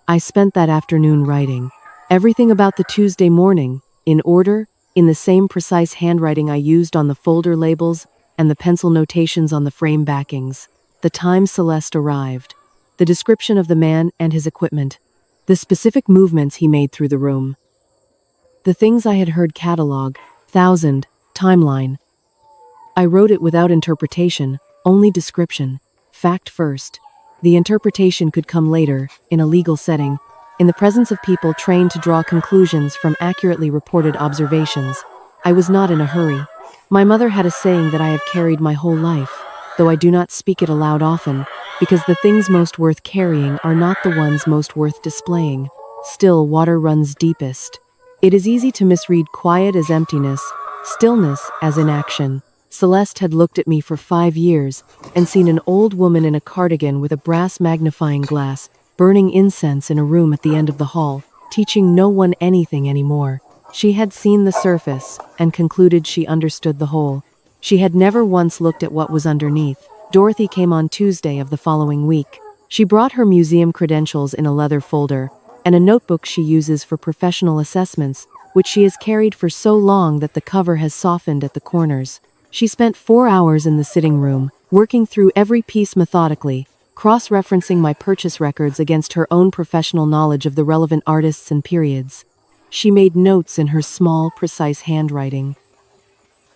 I spent that afternoon writing everything about the Tuesday morning, in order, in the same precise handwriting I used on the folder labels and the pencil notations on the frame backings. The time Celeste arrived, the description of the man and his equipment, the specific movements he made through the room. The things I had heard catalog, thousand, timeline. I wrote it without interpretation, only description. Fact first. The interpretation could come later, in a legal setting, in the presence of people trained to draw conclusions from accurately reported observations. I was not in a hurry. My mother had a saying that I have carried my whole life, though I do not speak it aloud often, because the things most worth carrying are not the ones most worth displaying. Still, water runs deepest. It is easy to misread quiet as emptiness, stillness as inaction. Celeste had looked at me for 5 years and seen an old woman in a cardigan with a brass magnifying glass, burning incense in a room at the end of the hall, teaching no one anything anymore. She had seen the surface and concluded she understood the whole. She had never once looked at what was underneath. Dorothy came on Tuesday of the following week. She brought her museum credentials in a leather folder and a notebook she uses for professional assessments, which she has carried for so long that the cover has softened at the corners. She spent 4 hours in the sitting room, working through every piece methodically, cross-referencing my purchase records against her own professional knowledge of the relevant artists and periods. She made notes in her small, precise handwriting.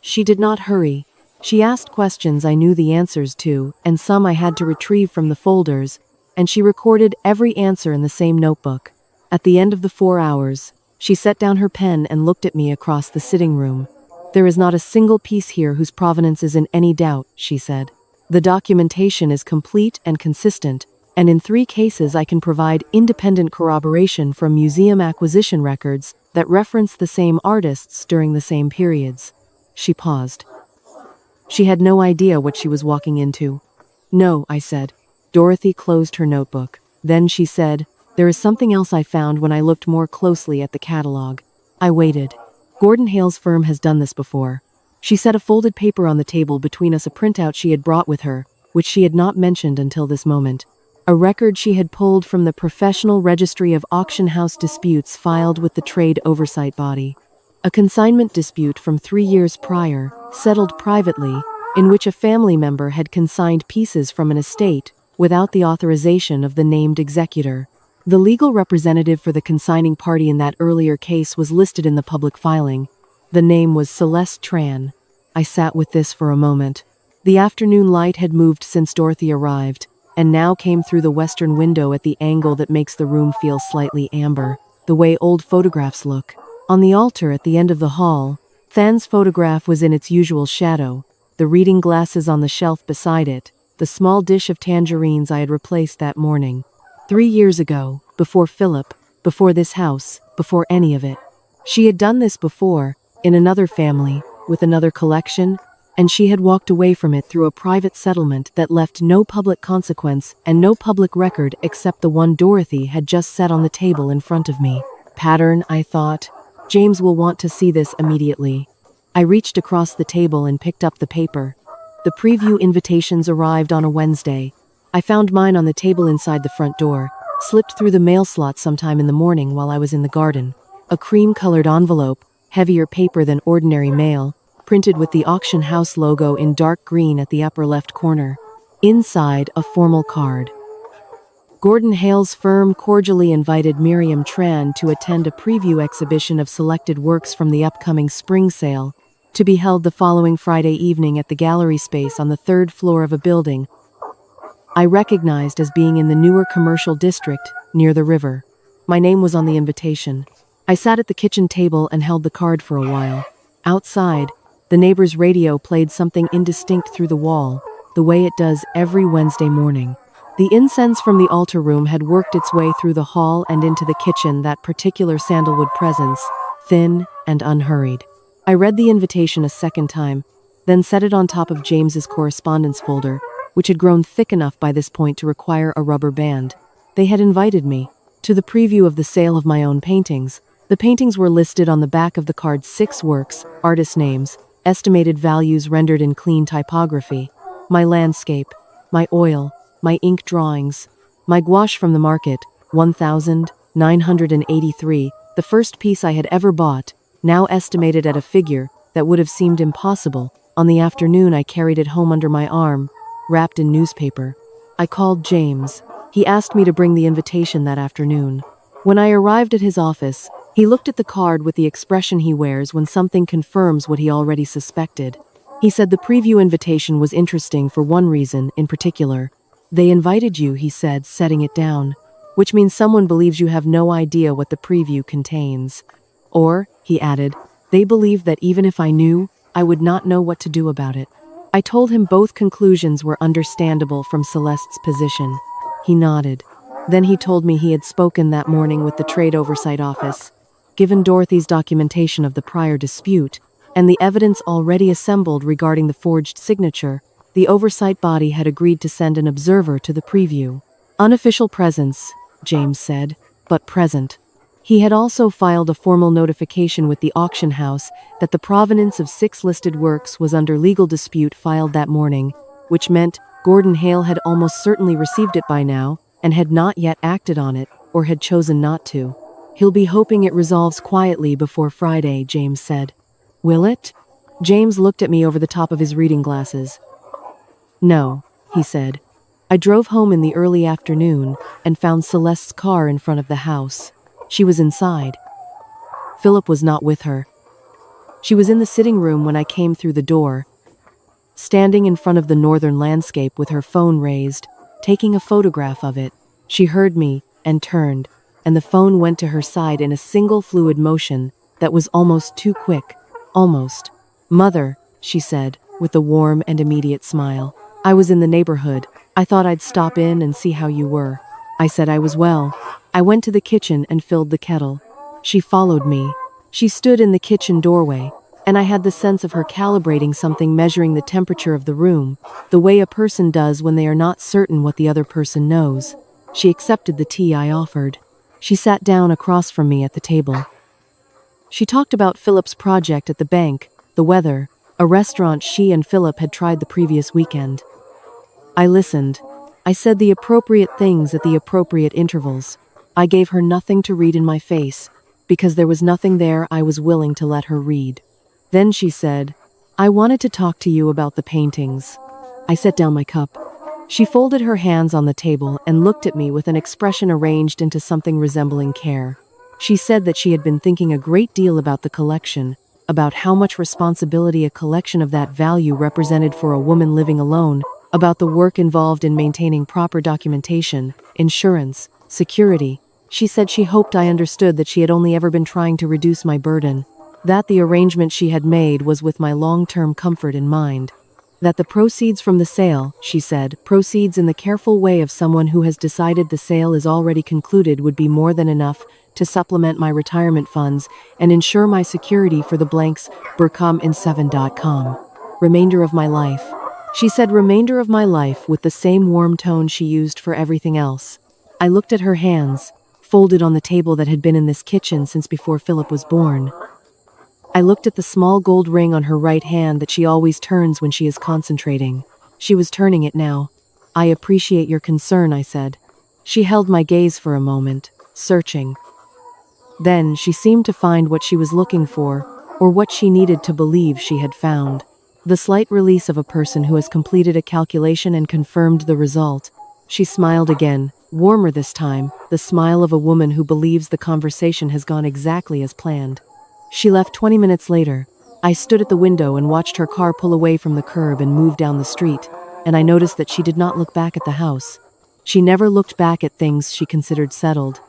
She did not hurry. She asked questions I knew the answers to, and some I had to retrieve from the folders, and she recorded every answer in the same notebook. At the end of the 4 hours, she set down her pen and looked at me across the sitting room. "There is not a single piece here whose provenance is in any doubt," she said. "The documentation is complete and consistent, and in 3 cases I can provide independent corroboration from museum acquisition records that reference the same artists during the same periods." She paused. She had no idea what she was walking into. "No," I said. Dorothy closed her notebook. Then she said, "There is something else I found when I looked more closely at the catalog." I waited. "Gordon Hale's firm has done this before." She set a folded paper on the table between us, a printout she had brought with her, which she had not mentioned until this moment. A record she had pulled from the Professional Registry of Auction House Disputes filed with the Trade Oversight Body. A consignment dispute from 3 years prior, settled privately, in which a family member had consigned pieces from an estate without the authorization of the named executor. The legal representative for the consigning party in that earlier case was listed in the public filing. The name was Celeste Tran. I sat with this for a moment. The afternoon light had moved since Dorothy arrived, and now came through the western window at the angle that makes the room feel slightly amber, the way old photographs look. On the altar at the end of the hall, Than's photograph was in its usual shadow, the reading glasses on the shelf beside it, the small dish of tangerines I had replaced that morning. 3 years ago, before Philip, before this house, before any of it. She had done this before, in another family, with another collection, and she had walked away from it through a private settlement that left no public consequence and no public record except the one Dorothy had just set on the table in front of me. Pattern, I thought. James will want to see this immediately. I reached across the table and picked up the paper. The preview invitations arrived on a Wednesday. I found mine on the table inside the front door, slipped through the mail slot sometime in the morning while I was in the garden. A cream-colored envelope, heavier paper than ordinary mail, printed with the auction house logo in dark green at the upper left corner. Inside, a formal card. Gordon Hale's firm cordially invited Miriam Tran to attend a preview exhibition of selected works from the upcoming spring sale, to be held the following Friday evening at the gallery space on the 3rd floor of a building I recognized as being in the newer commercial district near the river. My name was on the invitation. I sat at the kitchen table and held the card for a while. Outside, the neighbor's radio played something indistinct through the wall, the way it does every Wednesday morning. The incense from the altar room had worked its way through the hall and into the kitchen, that particular sandalwood presence, thin and unhurried. I read the invitation a second time, then set it on top of James's correspondence folder, which had grown thick enough by this point to require a rubber band. They had invited me to the preview of the sale of my own paintings. The paintings were listed on the back of the card: 6 works, artist names, estimated values rendered in clean typography. My landscape, my oil, my ink drawings, my gouache from the market, 1,983, the first piece I had ever bought, now estimated at a figure that would have seemed impossible. On the afternoon I carried it home under my arm, wrapped in newspaper. I called James. He asked me to bring the invitation that afternoon. When I arrived at his office, he looked at the card with the expression he wears when something confirms what he already suspected. He said the preview invitation was interesting for one reason in particular. They invited you, he said, setting it down, which means someone believes you have no idea what the preview contains. Or, he added, they believe that even if I knew, I would not know what to do about it. I told him both conclusions were understandable from Celeste's position. He nodded. Then he told me he had spoken that morning with the Trade Oversight Office. Given Dorothy's documentation of the prior dispute, and the evidence already assembled regarding the forged signature, the oversight body had agreed to send an observer to the preview. Unofficial presence, James said, but present. He had also filed a formal notification with the auction house that the provenance of 6 listed works was under legal dispute filed that morning, which meant Gordon Hale had almost certainly received it by now and had not yet acted on it, or had chosen not to. He'll be hoping it resolves quietly before Friday, James said. Will it? James looked at me over the top of his reading glasses. No, he said. I drove home in the early afternoon and found Celeste's car in front of the house. She was inside. Philip was not with her. She was in the sitting room when I came through the door, standing in front of the northern landscape with her phone raised, taking a photograph of it. She heard me and turned, and the phone went to her side in a single fluid motion that was almost too quick. Almost. Mother, she said, with a warm and immediate smile. I was in the neighborhood. I thought I'd stop in and see how you were. I said I was well. I went to the kitchen and filled the kettle. She followed me. She stood in the kitchen doorway, and I had the sense of her calibrating something measuring the temperature of the room, the way a person does when they are not certain what the other person knows. She accepted the tea I offered. She sat down across from me at the table. She talked about Philip's project at the bank, the weather, a restaurant she and Philip had tried the previous weekend. I listened. I said the appropriate things at the appropriate intervals. I gave her nothing to read in my face, because there was nothing there I was willing to let her read. Then she said, I wanted to talk to you about the paintings. I set down my cup. She folded her hands on the table and looked at me with an expression arranged into something resembling care. She said that she had been thinking a great deal about the collection, about how much responsibility a collection of that value represented for a woman living alone, about the work involved in maintaining proper documentation, insurance, security. She said she hoped I understood that she had only ever been trying to reduce my burden, that the arrangement she had made was with my long-term comfort in mind, that the proceeds from the sale, she said, proceeds in the careful way of someone who has decided the sale is already concluded, would be more than enough to supplement my retirement funds and ensure my security for the blanks burcomin7.com. Remainder of my life. She said remainder of my life with the same warm tone she used for everything else. I looked at her hands, folded on the table that had been in this kitchen since before Philip was born. I looked at the small gold ring on her right hand that she always turns when she is concentrating. She was turning it now. I appreciate your concern, I said. She held my gaze for a moment, searching. Then she seemed to find what she was looking for, or what she needed to believe she had found. The slight release of a person who has completed a calculation and confirmed the result. She smiled again, warmer this time, the smile of a woman who believes the conversation has gone exactly as planned. She left 20 minutes later. I stood at the window and watched her car pull away from the curb and move down the street, and I noticed that she did not look back at the house. She never looked back at things she considered settled.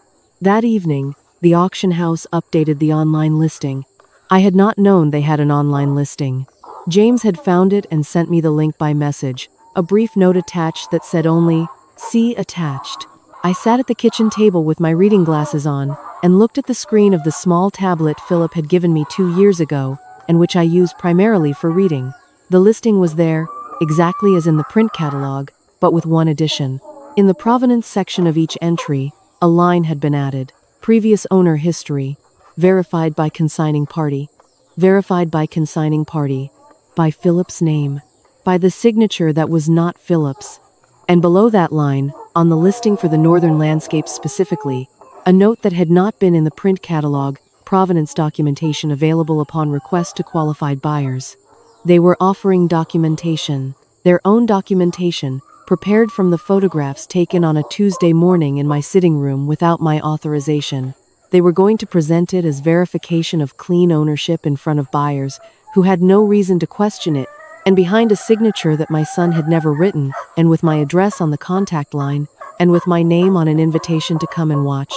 That evening, the auction house updated the online listing. I had not known they had an online listing. James had found it and sent me the link by message, a brief note attached that said only, "See attached." I sat at the kitchen table with my reading glasses on and looked at the screen of the small tablet Philip had given me 2 years ago and which I use primarily for reading. The listing was there, exactly as in the print catalog, but with one addition. In the provenance section of each entry, a line had been added. Previous owner history. Verified by consigning party. Verified by consigning party. by Philip's name, by the signature that was not Philip's. And below that line, on the listing for the northern landscape specifically, a note that had not been in the print catalog, provenance documentation available upon request to qualified buyers. They were offering documentation, their own documentation, prepared from the photographs taken on a Tuesday morning in my sitting room without my authorization. They were going to present it as verification of clean ownership in front of buyers who had no reason to question it, and behind a signature that my son had never written, and with my address on the contact line, and with my name on an invitation to come and watch.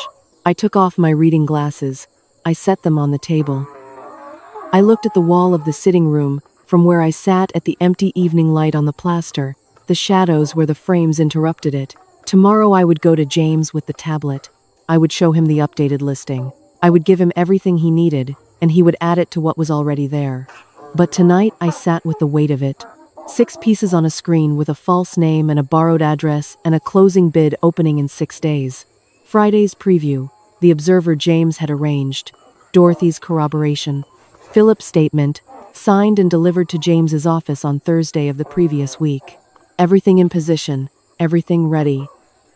I took off my reading glasses. I set them on the table. I looked at the wall of the sitting room, from where I sat at the empty evening light on the plaster, the shadows where the frames interrupted it. Tomorrow I would go to James with the tablet. I would show him the updated listing. I would give him everything he needed, and he would add it to what was already there. But tonight I sat with the weight of it. 6 pieces on a screen with a false name and a borrowed address and a closing bid opening in 6 days. Friday's preview. The Observer James had arranged. Dorothy's corroboration. Philip's statement, signed and delivered to James's office on Thursday of the previous week. Everything in position, everything ready.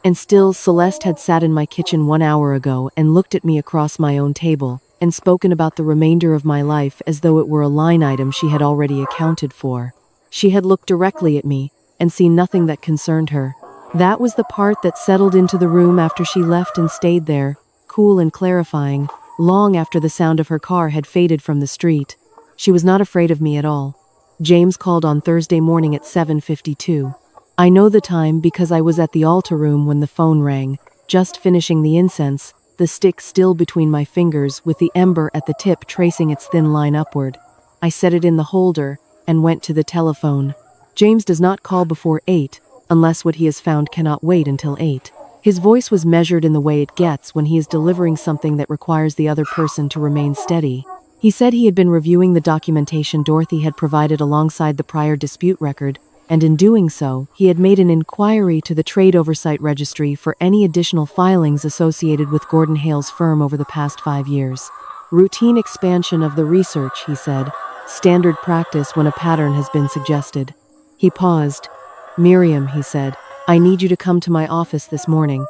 And still Celeste had sat in my kitchen 1 hour ago and looked at me across my own table, and spoken about the remainder of my life as though it were a line item she had already accounted for. She had looked directly at me, and seen nothing that concerned her. That was the part that settled into the room after she left and stayed there, cool and clarifying, long after the sound of her car had faded from the street. She was not afraid of me at all. James called on Thursday morning at 7:52. I know the time because I was at the altar room when the phone rang, just finishing the incense, the stick still between my fingers with the ember at the tip tracing its thin line upward. I set it in the holder and went to the telephone. James does not call before 8, unless what he has found cannot wait until 8. His voice was measured in the way it gets when he is delivering something that requires the other person to remain steady. He said he had been reviewing the documentation Dorothy had provided alongside the prior dispute record, and in doing so, he had made an inquiry to the Trade Oversight Registry for any additional filings associated with Gordon Hale's firm over the past 5 years. Routine expansion of the research, he said, standard practice when a pattern has been suggested. He paused. Miriam, he said, I need you to come to my office this morning.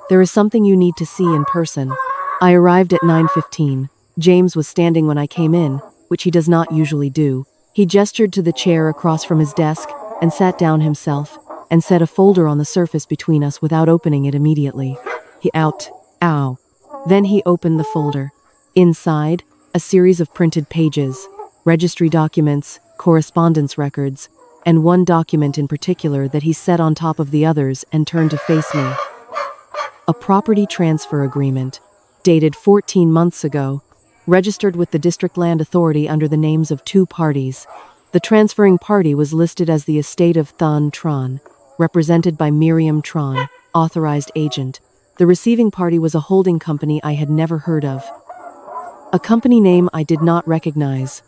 There is something you need to see in person. I arrived at 9:15. James was standing when I came in, which he does not usually do. He gestured to the chair across from his desk and sat down himself and set a folder on the surface between us without opening it immediately. Ow. Then he opened the folder. Inside, a series of printed pages, registry documents, correspondence records, and one document in particular that he set on top of the others and turned to face me. A property transfer agreement, dated 14 months ago, registered with the District Land Authority under the names of 2 parties. The transferring party was listed as the estate of Miriam Tran, represented by Miriam Tran, authorized agent. The receiving party was a holding company I had never heard of. A company name I did not recognize.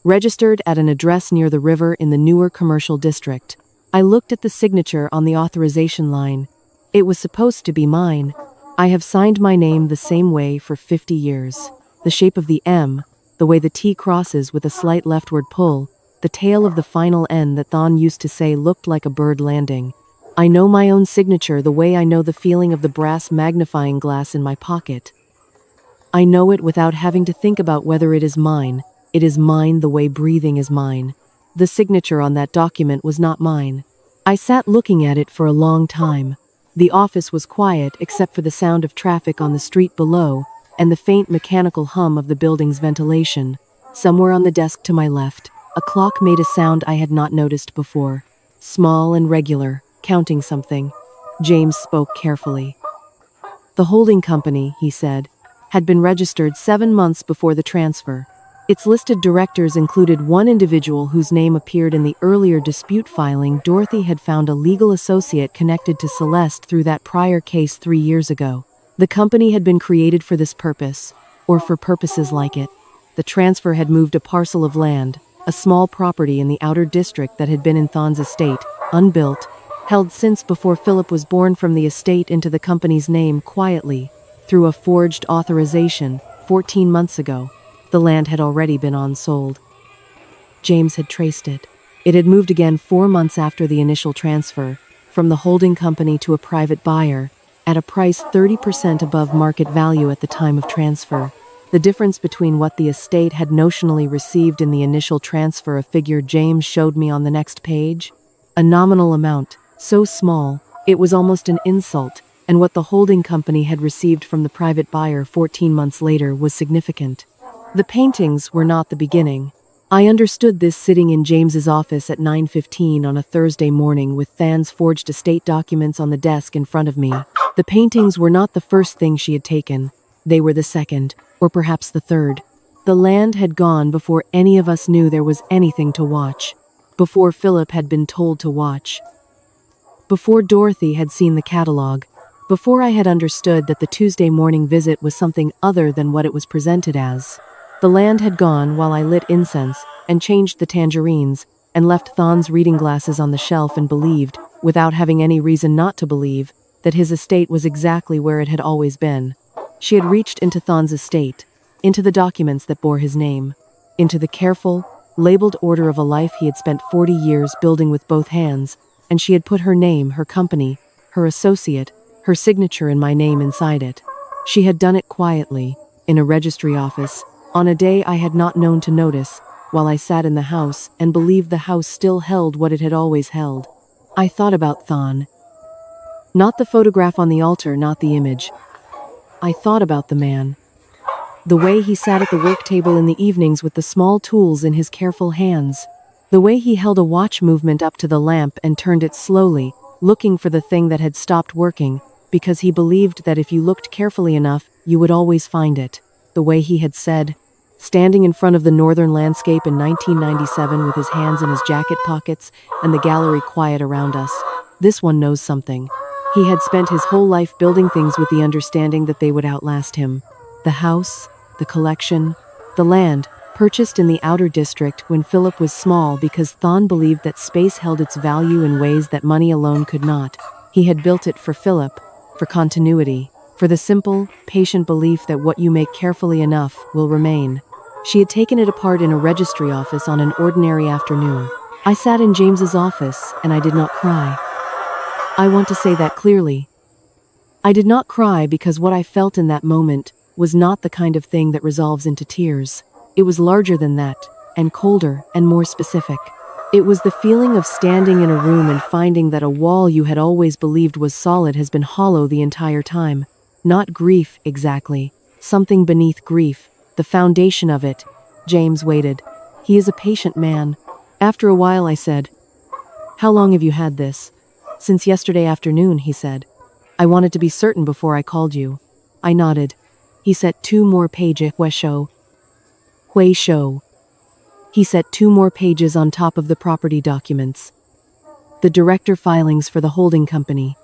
Registered at an address near the river in the newer commercial district. I looked at the signature on the authorization line. It was supposed to be mine. I have signed my name the same way for 50 years. The shape of the M, the way the T crosses with a slight leftward pull, the tail of the final N that Thon used to say looked like a bird landing. I know my own signature the way I know the feeling of the brass magnifying glass in my pocket. I know it without having to think about whether it is mine. It is mine the way breathing is mine. The signature on that document was not mine. I sat looking at it for a long time. The office was quiet except for the sound of traffic on the street below, and the faint mechanical hum of the building's ventilation. Somewhere on the desk to my left, a clock made a sound I had not noticed before. Small and regular, counting something. James spoke carefully. The holding company, he said, had been registered 7 months before the transfer. Its listed directors included one individual whose name appeared in the earlier dispute filing. Dorothy had found a legal associate connected to Celeste through that prior case 3 years ago. The company had been created for this purpose, or for purposes like it. The transfer had moved a parcel of land, a small property in the outer district that had been in Thon's estate, unbuilt, held since before Philip was born, from the estate into the company's name quietly, through a forged authorization, 14 months ago. The land had already been unsold. James had traced it. It had moved again 4 months after the initial transfer, from the holding company to a private buyer, at a price 30% above market value at the time of transfer. The difference between what the estate had notionally received in the initial transfer, a figure James showed me on the next page, a nominal amount, so small, it was almost an insult, and what the holding company had received from the private buyer 14 months later was significant. The paintings were not the beginning. I understood this sitting in James's office at 9:15 on a Thursday morning with Than's forged estate documents on the desk in front of me. The paintings were not the first thing she had taken. They were the second, or perhaps the third. The land had gone before any of us knew there was anything to watch. Before Philip had been told to watch. Before Dorothy had seen the catalog. Before I had understood that the Tuesday morning visit was something other than what it was presented as. The land had gone while I lit incense, and changed the tangerines, and left Thon's reading glasses on the shelf and believed, without having any reason not to believe, that his estate was exactly where it had always been. She had reached into Thon's estate, into the documents that bore his name, into the careful, labeled order of a life he had spent 40 years building with both hands, and she had put her name, her company, her associate, her signature and my name inside it. She had done it quietly, in a registry office, on a day I had not known to notice, while I sat in the house and believed the house still held what it had always held. I thought about Thon. Not the photograph on the altar, not the image. I thought about the man. The way he sat at the work table in the evenings with the small tools in his careful hands. The way he held a watch movement up to the lamp and turned it slowly, looking for the thing that had stopped working, because he believed that if you looked carefully enough, you would always find it. The way he had said, standing in front of the northern landscape in 1997 with his hands in his jacket pockets and the gallery quiet around us, this one knows something. He had spent his whole life building things with the understanding that they would outlast him. The house, the collection, the land, purchased in the outer district when Philip was small because Thon believed that space held its value in ways that money alone could not. He had built it for Philip, for continuity, for the simple, patient belief that what you make carefully enough will remain. She had taken it apart in a registry office on an ordinary afternoon. I sat in James's office, and I did not cry. I want to say that clearly. I did not cry because what I felt in that moment was not the kind of thing that resolves into tears. It was larger than that, and colder and more specific. It was the feeling of standing in a room and finding that a wall you had always believed was solid has been hollow the entire time. Not grief, exactly. Something beneath grief. The foundation of it. James waited. He is a patient man. After a while I said, "How long have you had this?" "Since yesterday afternoon," he said. "I wanted to be certain before I called you." I nodded. He set 2 more pages. Hui shou. He set 2 more pages on top of the property documents. The director filings for the holding company.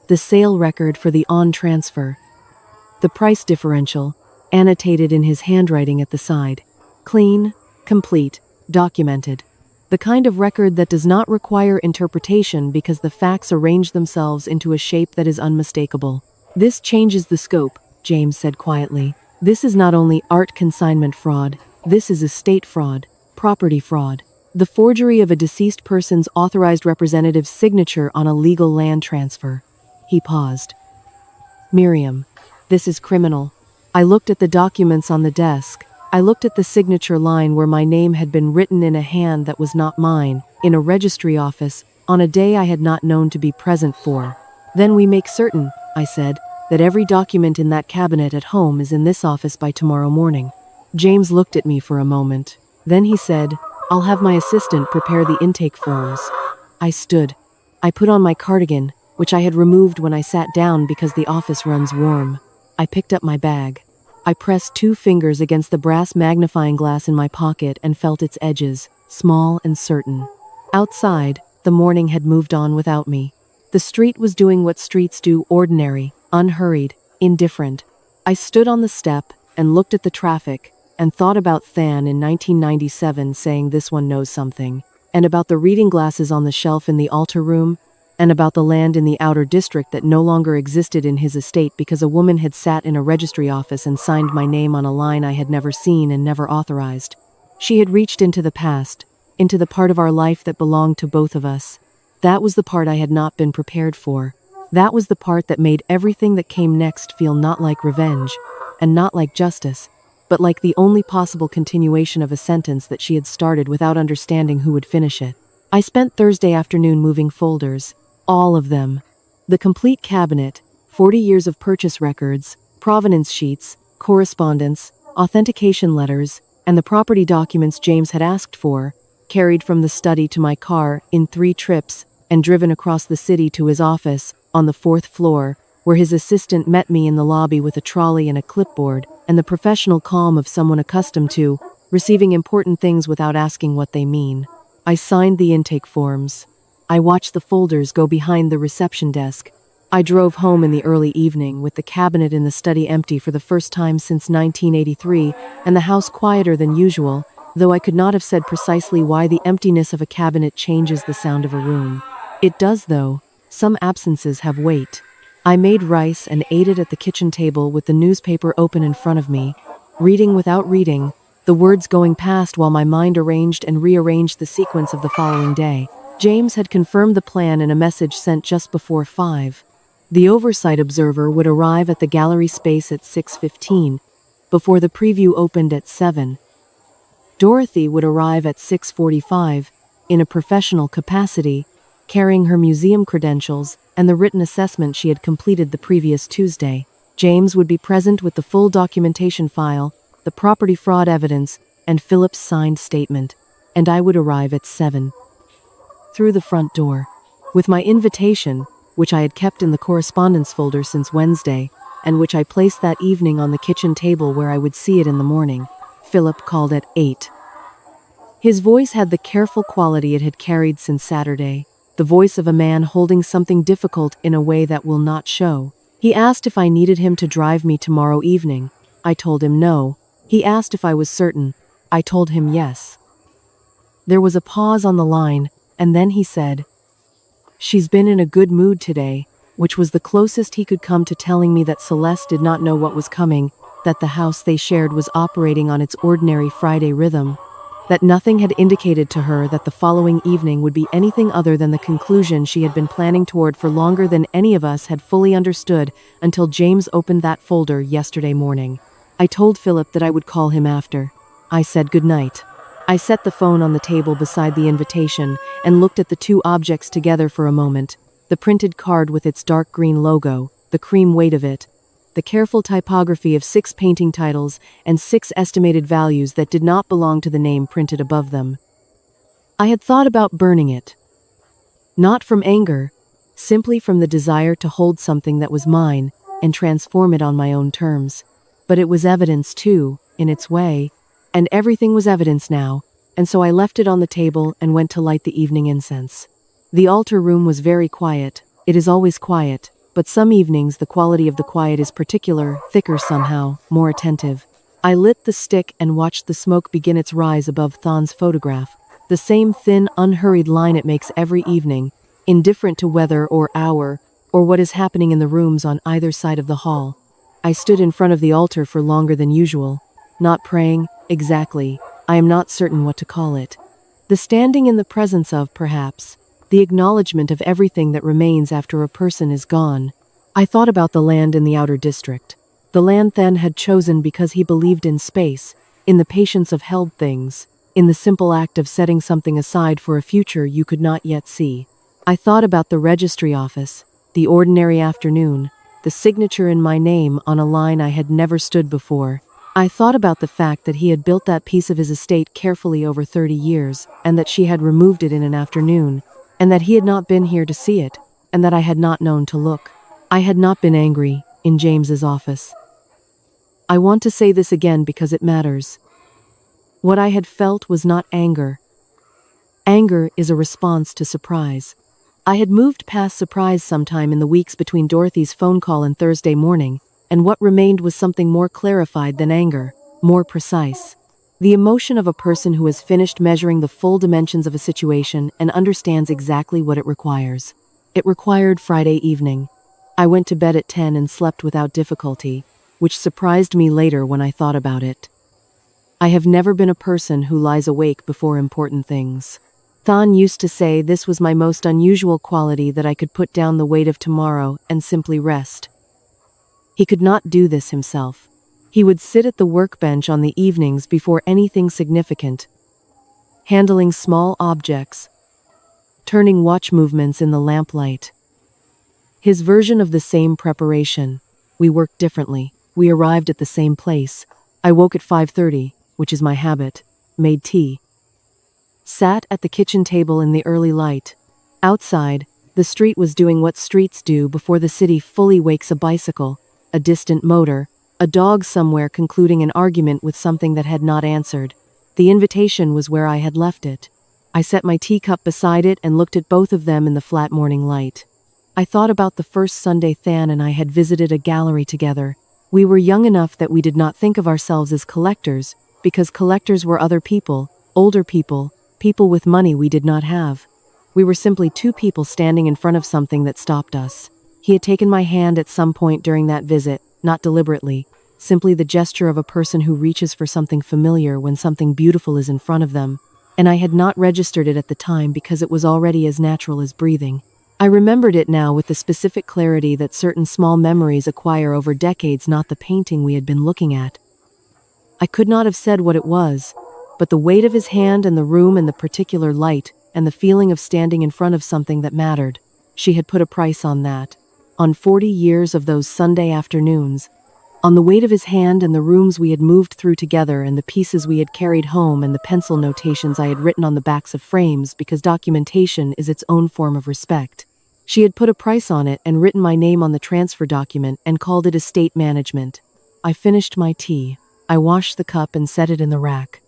The sale record for the on-transfer. The price differential, annotated in his handwriting at the side. Clean, complete, documented. The kind of record that does not require interpretation because the facts arrange themselves into a shape that is unmistakable. "This changes the scope," James said quietly. "This is not only art consignment fraud, this is estate fraud, property fraud. The forgery of a deceased person's authorized representative's signature on a legal land transfer." He paused. "Miriam, this is criminal." I looked at the documents on the desk. I looked at the signature line where my name had been written in a hand that was not mine, in a registry office, on a day I had not known to be present for. "Then we make certain," I said, "that every document in that cabinet at home is in this office by tomorrow morning." James looked at me for a moment. Then he said, "I'll have my assistant prepare the intake forms." I stood. I put on my cardigan, which I had removed when I sat down because the office runs warm. I picked up my bag. I pressed 2 fingers against the brass magnifying glass in my pocket and felt its edges, small and certain. Outside, the morning had moved on without me. The street was doing what streets do, ordinary, unhurried, indifferent. I stood on the step and looked at the traffic and thought about Than in 1997 saying this one knows something, and about the reading glasses on the shelf in the altar room, and about the land in the outer district that no longer existed in his estate because a woman had sat in a registry office and signed my name on a line I had never seen and never authorized. She had reached into the past, into the part of our life that belonged to both of us. That was the part I had not been prepared for. That was the part that made everything that came next feel not like revenge, and not like justice, but like the only possible continuation of a sentence that she had started without understanding who would finish it. I spent Thursday afternoon moving folders, all of them. The complete cabinet, 40 years of purchase records, provenance sheets, correspondence, authentication letters, and the property documents James had asked for, carried from the study to my car in 3 trips and driven across the city to his office on the 4th floor, where his assistant met me in the lobby with a trolley and a clipboard and the professional calm of someone accustomed to receiving important things without asking what they mean. I signed the intake forms. I watched the folders go behind the reception desk. I drove home in the early evening with the cabinet in the study empty for the first time since 1983 and the house quieter than usual, though I could not have said precisely why the emptiness of a cabinet changes the sound of a room. It does, though. Some absences have weight. I made rice and ate it at the kitchen table with the newspaper open in front of me, reading without reading, the words going past while my mind arranged and rearranged the sequence of the following day. James had confirmed the plan in a message sent just before 5. The oversight observer would arrive at the gallery space at 6:15, before the preview opened at 7. Dorothy would arrive at 6:45, in a professional capacity, carrying her museum credentials and the written assessment she had completed the previous Tuesday. James would be present with the full documentation file, the property fraud evidence, and Philip's signed statement, and I would arrive at 7. Through the front door. With my invitation, which I had kept in the correspondence folder since Wednesday, and which I placed that evening on the kitchen table where I would see it in the morning, Philip called at 8. His voice had the careful quality it had carried since Saturday, the voice of a man holding something difficult in a way that will not show. He asked if I needed him to drive me tomorrow evening. I told him no. He asked if I was certain. I told him yes. There was a pause on the line, and then he said, "She's been in a good mood today," which was the closest he could come to telling me that Celeste did not know what was coming, that the house they shared was operating on its ordinary Friday rhythm, that nothing had indicated to her that the following evening would be anything other than the conclusion she had been planning toward for longer than any of us had fully understood until James opened that folder yesterday morning. I told Philip that I would call him after. I said goodnight. I set the phone on the table beside the invitation and looked at the 2 objects together for a moment, the printed card with its dark green logo, the cream weight of it, the careful typography of 6 painting titles and 6 estimated values that did not belong to the name printed above them. I had thought about burning it. Not from anger, simply from the desire to hold something that was mine and transform it on my own terms. But it was evidence too, in its way, and everything was evidence now, and so I left it on the table and went to light the evening incense. The altar room was very quiet. It is always quiet, but some evenings the quality of the quiet is particular, thicker somehow, more attentive. I lit the stick and watched the smoke begin its rise above Thon's photograph, the same thin, unhurried line it makes every evening, indifferent to weather or hour, or what is happening in the rooms on either side of the hall. I stood in front of the altar for longer than usual, not praying, exactly, I am not certain what to call it. The standing in the presence of, perhaps, the acknowledgement of everything that remains after a person is gone. I thought about the land in the outer district. The land Then had chosen because he believed in space, in the patience of held things, in the simple act of setting something aside for a future you could not yet see. I thought about the registry office, the ordinary afternoon, the signature in my name on a line I had never stood before. I thought about the fact that he had built that piece of his estate carefully over 30 years, and that she had removed it in an afternoon, and that he had not been here to see it, and that I had not known to look. I had not been angry in James's office. I want to say this again because it matters. What I had felt was not anger. Anger is a response to surprise. I had moved past surprise sometime in the weeks between Dorothy's phone call and Thursday morning, and what remained was something more clarified than anger, more precise. The emotion of a person who has finished measuring the full dimensions of a situation and understands exactly what it requires. It required Friday evening. I went to bed at 10 and slept without difficulty, which surprised me later when I thought about it. I have never been a person who lies awake before important things. Than used to say this was my most unusual quality, that I could put down the weight of tomorrow and simply rest. He could not do this himself. He would sit at the workbench on the evenings before anything significant, handling small objects, turning watch movements in the lamplight. His version of the same preparation. We worked differently. We arrived at the same place. I woke at 5:30, which is my habit, made tea, sat at the kitchen table in the early light. Outside, the street was doing what streets do before the city fully wakes: a bicycle, a distant motor, a dog somewhere concluding an argument with something that had not answered. The invitation was where I had left it. I set my teacup beside it and looked at both of them in the flat morning light. I thought about the first Sunday Than and I had visited a gallery together. We were young enough that we did not think of ourselves as collectors, because collectors were other people, older people, people with money we did not have. We were simply two people standing in front of something that stopped us. He had taken my hand at some point during that visit, not deliberately, simply the gesture of a person who reaches for something familiar when something beautiful is in front of them, and I had not registered it at the time because it was already as natural as breathing. I remembered it now with the specific clarity that certain small memories acquire over decades, not the painting we had been looking at. I could not have said what it was, but the weight of his hand and the room and the particular light and the feeling of standing in front of something that mattered. She had put a price on that. On 40 years of those Sunday afternoons. On the weight of his hand and the rooms we had moved through together and the pieces we had carried home and the pencil notations I had written on the backs of frames, because documentation is its own form of respect. She had put a price on it and written my name on the transfer document and called it estate management. I finished my tea. I washed the cup and set it in the rack.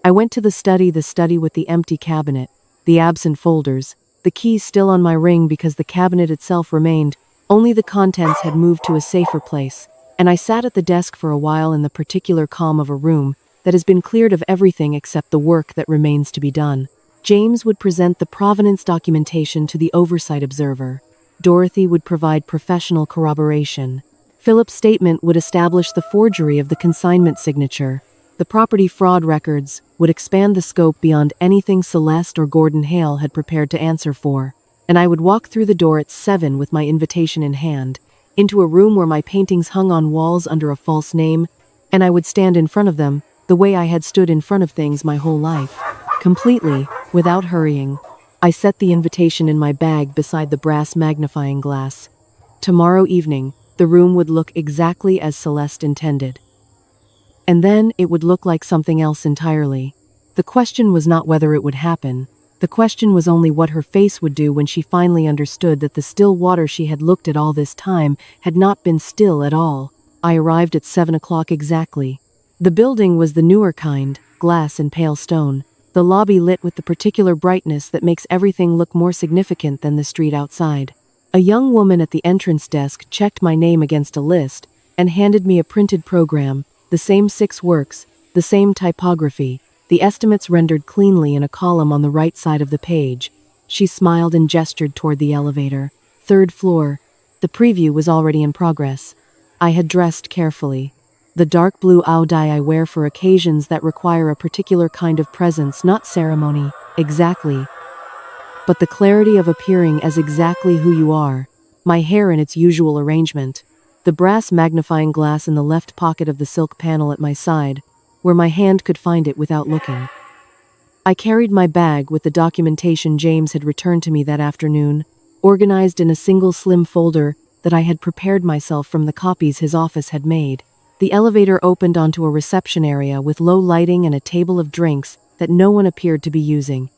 I went to the study with the empty cabinet, the absent folders, the keys still on my ring because the cabinet itself remained, only the contents had moved to a safer place, and I sat at the desk for a while in the particular calm of a room that has been cleared of everything except the work that remains to be done. James would present the provenance documentation to the oversight observer. Dorothy would provide professional corroboration. Philip's statement would establish the forgery of the consignment signature. The property fraud records would expand the scope beyond anything Celeste or Gordon Hale had prepared to answer for. And I would walk through the door at 7 with my invitation in hand, into a room where my paintings hung on walls under a false name, and I would stand in front of them, the way I had stood in front of things my whole life. Completely, without hurrying. I set the invitation in my bag beside the brass magnifying glass. Tomorrow evening, the room would look exactly as Celeste intended. And then it would look like something else entirely. The question was not whether it would happen. The question was only what her face would do when she finally understood that the still water she had looked at all this time had not been still at all. I arrived at 7 o'clock exactly. The building was the newer kind, glass and pale stone. The lobby lit with the particular brightness that makes everything look more significant than the street outside. A young woman at the entrance desk checked my name against a list and handed me a printed program, the same 6 works, the same typography, the estimates rendered cleanly in a column on the right side of the page. She smiled and gestured toward the elevator. 3rd floor. The preview was already in progress. I had dressed carefully. The dark blue dye I wear for occasions that require a particular kind of presence, not ceremony, exactly, but the clarity of appearing as exactly who you are. My hair in its usual arrangement. The brass magnifying glass in the left pocket of the silk panel at my side, where my hand could find it without looking. I carried my bag with the documentation James had returned to me that afternoon, organized in a single slim folder that I had prepared myself from the copies his office had made. The elevator opened onto a reception area with low lighting and a table of drinks that no one appeared to be using.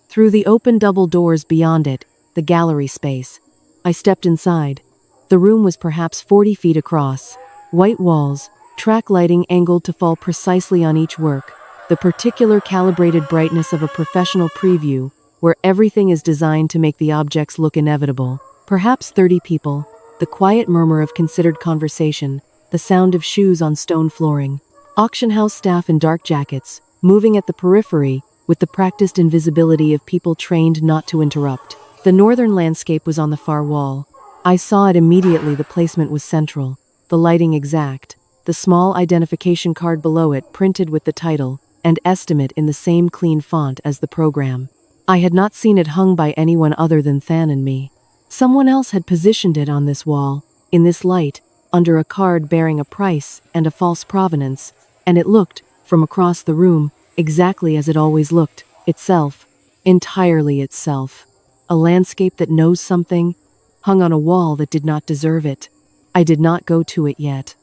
Through the open double doors beyond it, the gallery space. I stepped inside. The room was perhaps 40 feet across. White walls, track lighting angled to fall precisely on each work, the particular calibrated brightness of a professional preview, where everything is designed to make the objects look inevitable. Perhaps 30 people, the quiet murmur of considered conversation, the sound of shoes on stone flooring. Auction house staff in dark jackets, moving at the periphery, with the practiced invisibility of people trained not to interrupt. The northern landscape was on the far wall. I saw it immediately. The placement was central, the lighting exact. the small identification card below it printed with the title and estimate in the same clean font as the program. I had not seen it hung by anyone other than Than and me. Someone else had positioned it on this wall, in this light, under a card bearing a price and a false provenance, and it looked, from across the room, exactly as it always looked, itself, entirely itself. A landscape that knows something, hung on a wall that did not deserve it. I did not go to it yet.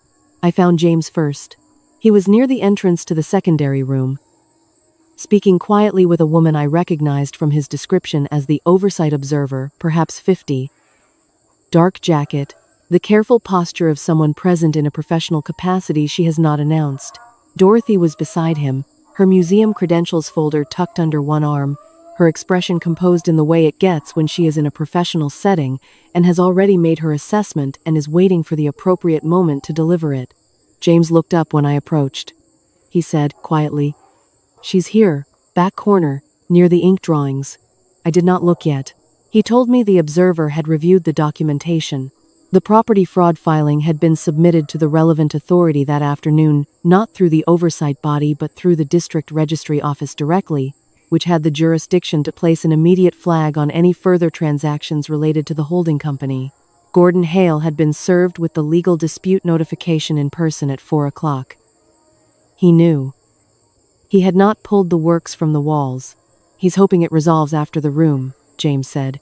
I found James first. He was near the entrance to the secondary room, speaking quietly with a woman I recognized from his description as the oversight observer, perhaps 50. Dark jacket, the careful posture of someone present in a professional capacity she has not announced. Dorothy was beside him, her museum credentials folder tucked under one arm, her expression composed in the way it gets when she is in a professional setting and has already made her assessment and is waiting for the appropriate moment to deliver it. James looked up when I approached. He said, quietly, "She's here, back corner, near the ink drawings." I did not look yet. He told me the observer had reviewed the documentation. The property fraud filing had been submitted to the relevant authority that afternoon, not through the oversight body but through the district registry office directly, which had the jurisdiction to place an immediate flag on any further transactions related to the holding company. Gordon Hale had been served with the legal dispute notification in person at 4 o'clock. He knew. He had not pulled the works from the walls. "He's hoping it resolves after the room," James said.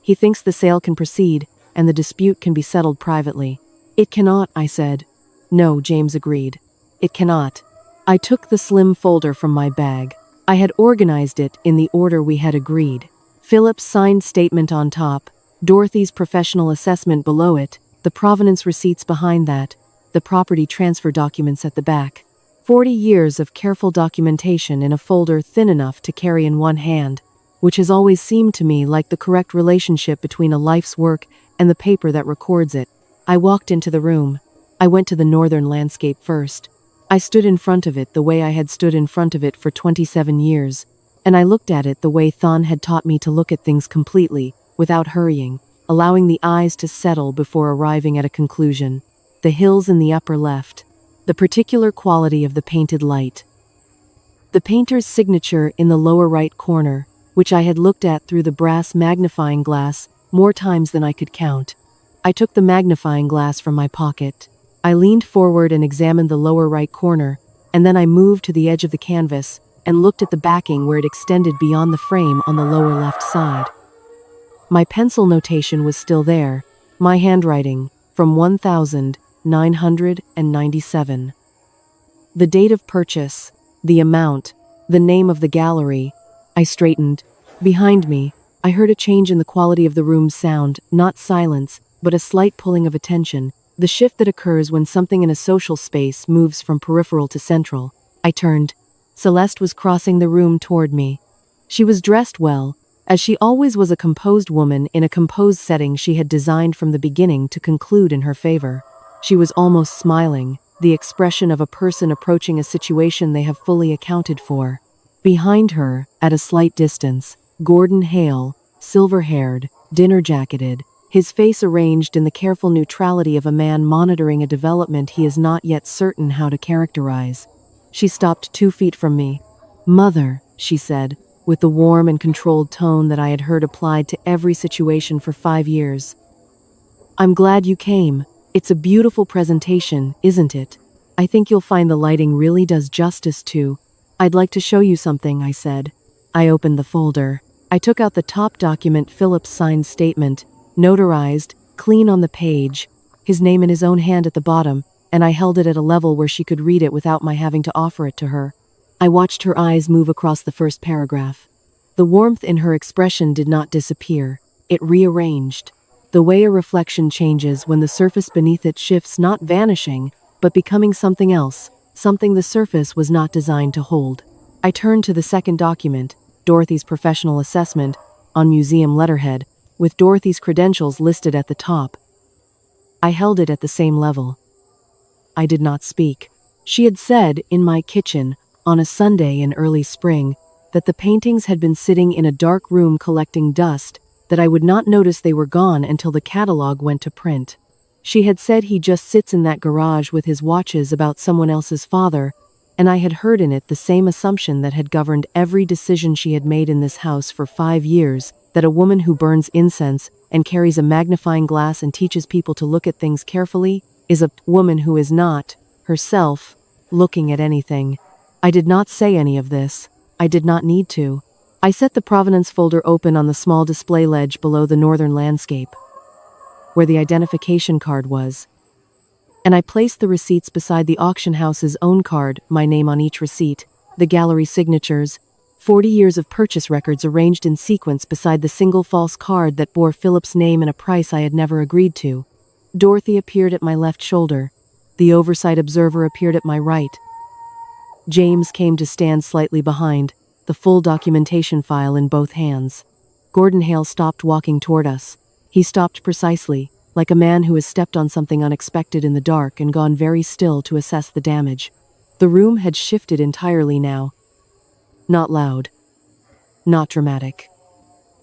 "He thinks the sale can proceed, and the dispute can be settled privately." "It cannot," I said. "No," James agreed. "It cannot." I took the slim folder from my bag. I had organized it in the order we had agreed. Philip's signed statement on top, Dorothy's professional assessment below it, the provenance receipts behind that, the property transfer documents at the back. 40 years of careful documentation in a folder thin enough to carry in one hand, which has always seemed to me like the correct relationship between a life's work and the paper that records it. I walked into the room. I went to the northern landscape first. I stood in front of it the way I had stood in front of it for 27 years, and I looked at it the way Thon had taught me to look at things completely, without hurrying, allowing the eyes to settle before arriving at a conclusion. The hills in the upper left. The particular quality of the painted light. The painter's signature in the lower right corner, which I had looked at through the brass magnifying glass more times than I could count. I took the magnifying glass from my pocket. I leaned forward and examined the lower right corner, and then I moved to the edge of the canvas and looked at the backing where it extended beyond the frame on the lower left side. My pencil notation was still there, my handwriting, from 1997. The date of purchase, the amount, the name of the gallery. I straightened. Behind me, I heard a change in the quality of the room's sound, not silence, but a slight pulling of attention, the shift that occurs when something in a social space moves from peripheral to central. I turned. Celeste was crossing the room toward me. She was dressed well, as she always was, a composed woman in a composed setting she had designed from the beginning to conclude in her favor. She was almost smiling, the expression of a person approaching a situation they have fully accounted for. Behind her, at a slight distance, Gordon Hale, silver-haired, dinner-jacketed, his face arranged in the careful neutrality of a man monitoring a development he is not yet certain how to characterize. She stopped 2 feet from me. "Mother," she said, with the warm and controlled tone that I had heard applied to every situation for 5 years. "I'm glad you came. It's a beautiful presentation, isn't it? I think you'll find the lighting really does justice to." "I'd like to show you something," I said. I opened the folder. I took out the top document, Philip's signed statement, notarized, clean on the page, his name in his own hand at the bottom, and I held it at a level where she could read it without my having to offer it to her. I watched her eyes move across the first paragraph. The warmth in her expression did not disappear. It rearranged. The way a reflection changes when the surface beneath it shifts, not vanishing, but becoming something else, something the surface was not designed to hold. I turned to the second document, Dorothy's professional assessment, on museum letterhead, with Dorothy's credentials listed at the top. I held it at the same level. I did not speak. She had said, in my kitchen, on a Sunday in early spring, that the paintings had been sitting in a dark room collecting dust, that I would not notice they were gone until the catalog went to print. She had said he just sits in that garage with his watches about someone else's father, and I had heard in it the same assumption that had governed every decision she had made in this house for 5 years, that a woman who burns incense and carries a magnifying glass and teaches people to look at things carefully is a woman who is not, herself, looking at anything. I did not say any of this. I did not need to. I set the provenance folder open on the small display ledge below the northern landscape, where the identification card was, and I placed the receipts beside the auction house's own card, my name on each receipt, the gallery signatures, 40 years of purchase records arranged in sequence beside the single false card that bore Philip's name and a price I had never agreed to. Dorothy appeared at my left shoulder. The oversight observer appeared at my right. James came to stand slightly behind, the full documentation file in both hands. Gordon Hale stopped walking toward us. He stopped precisely, like a man who has stepped on something unexpected in the dark and gone very still to assess the damage. The room had shifted entirely now. Not loud. Not dramatic.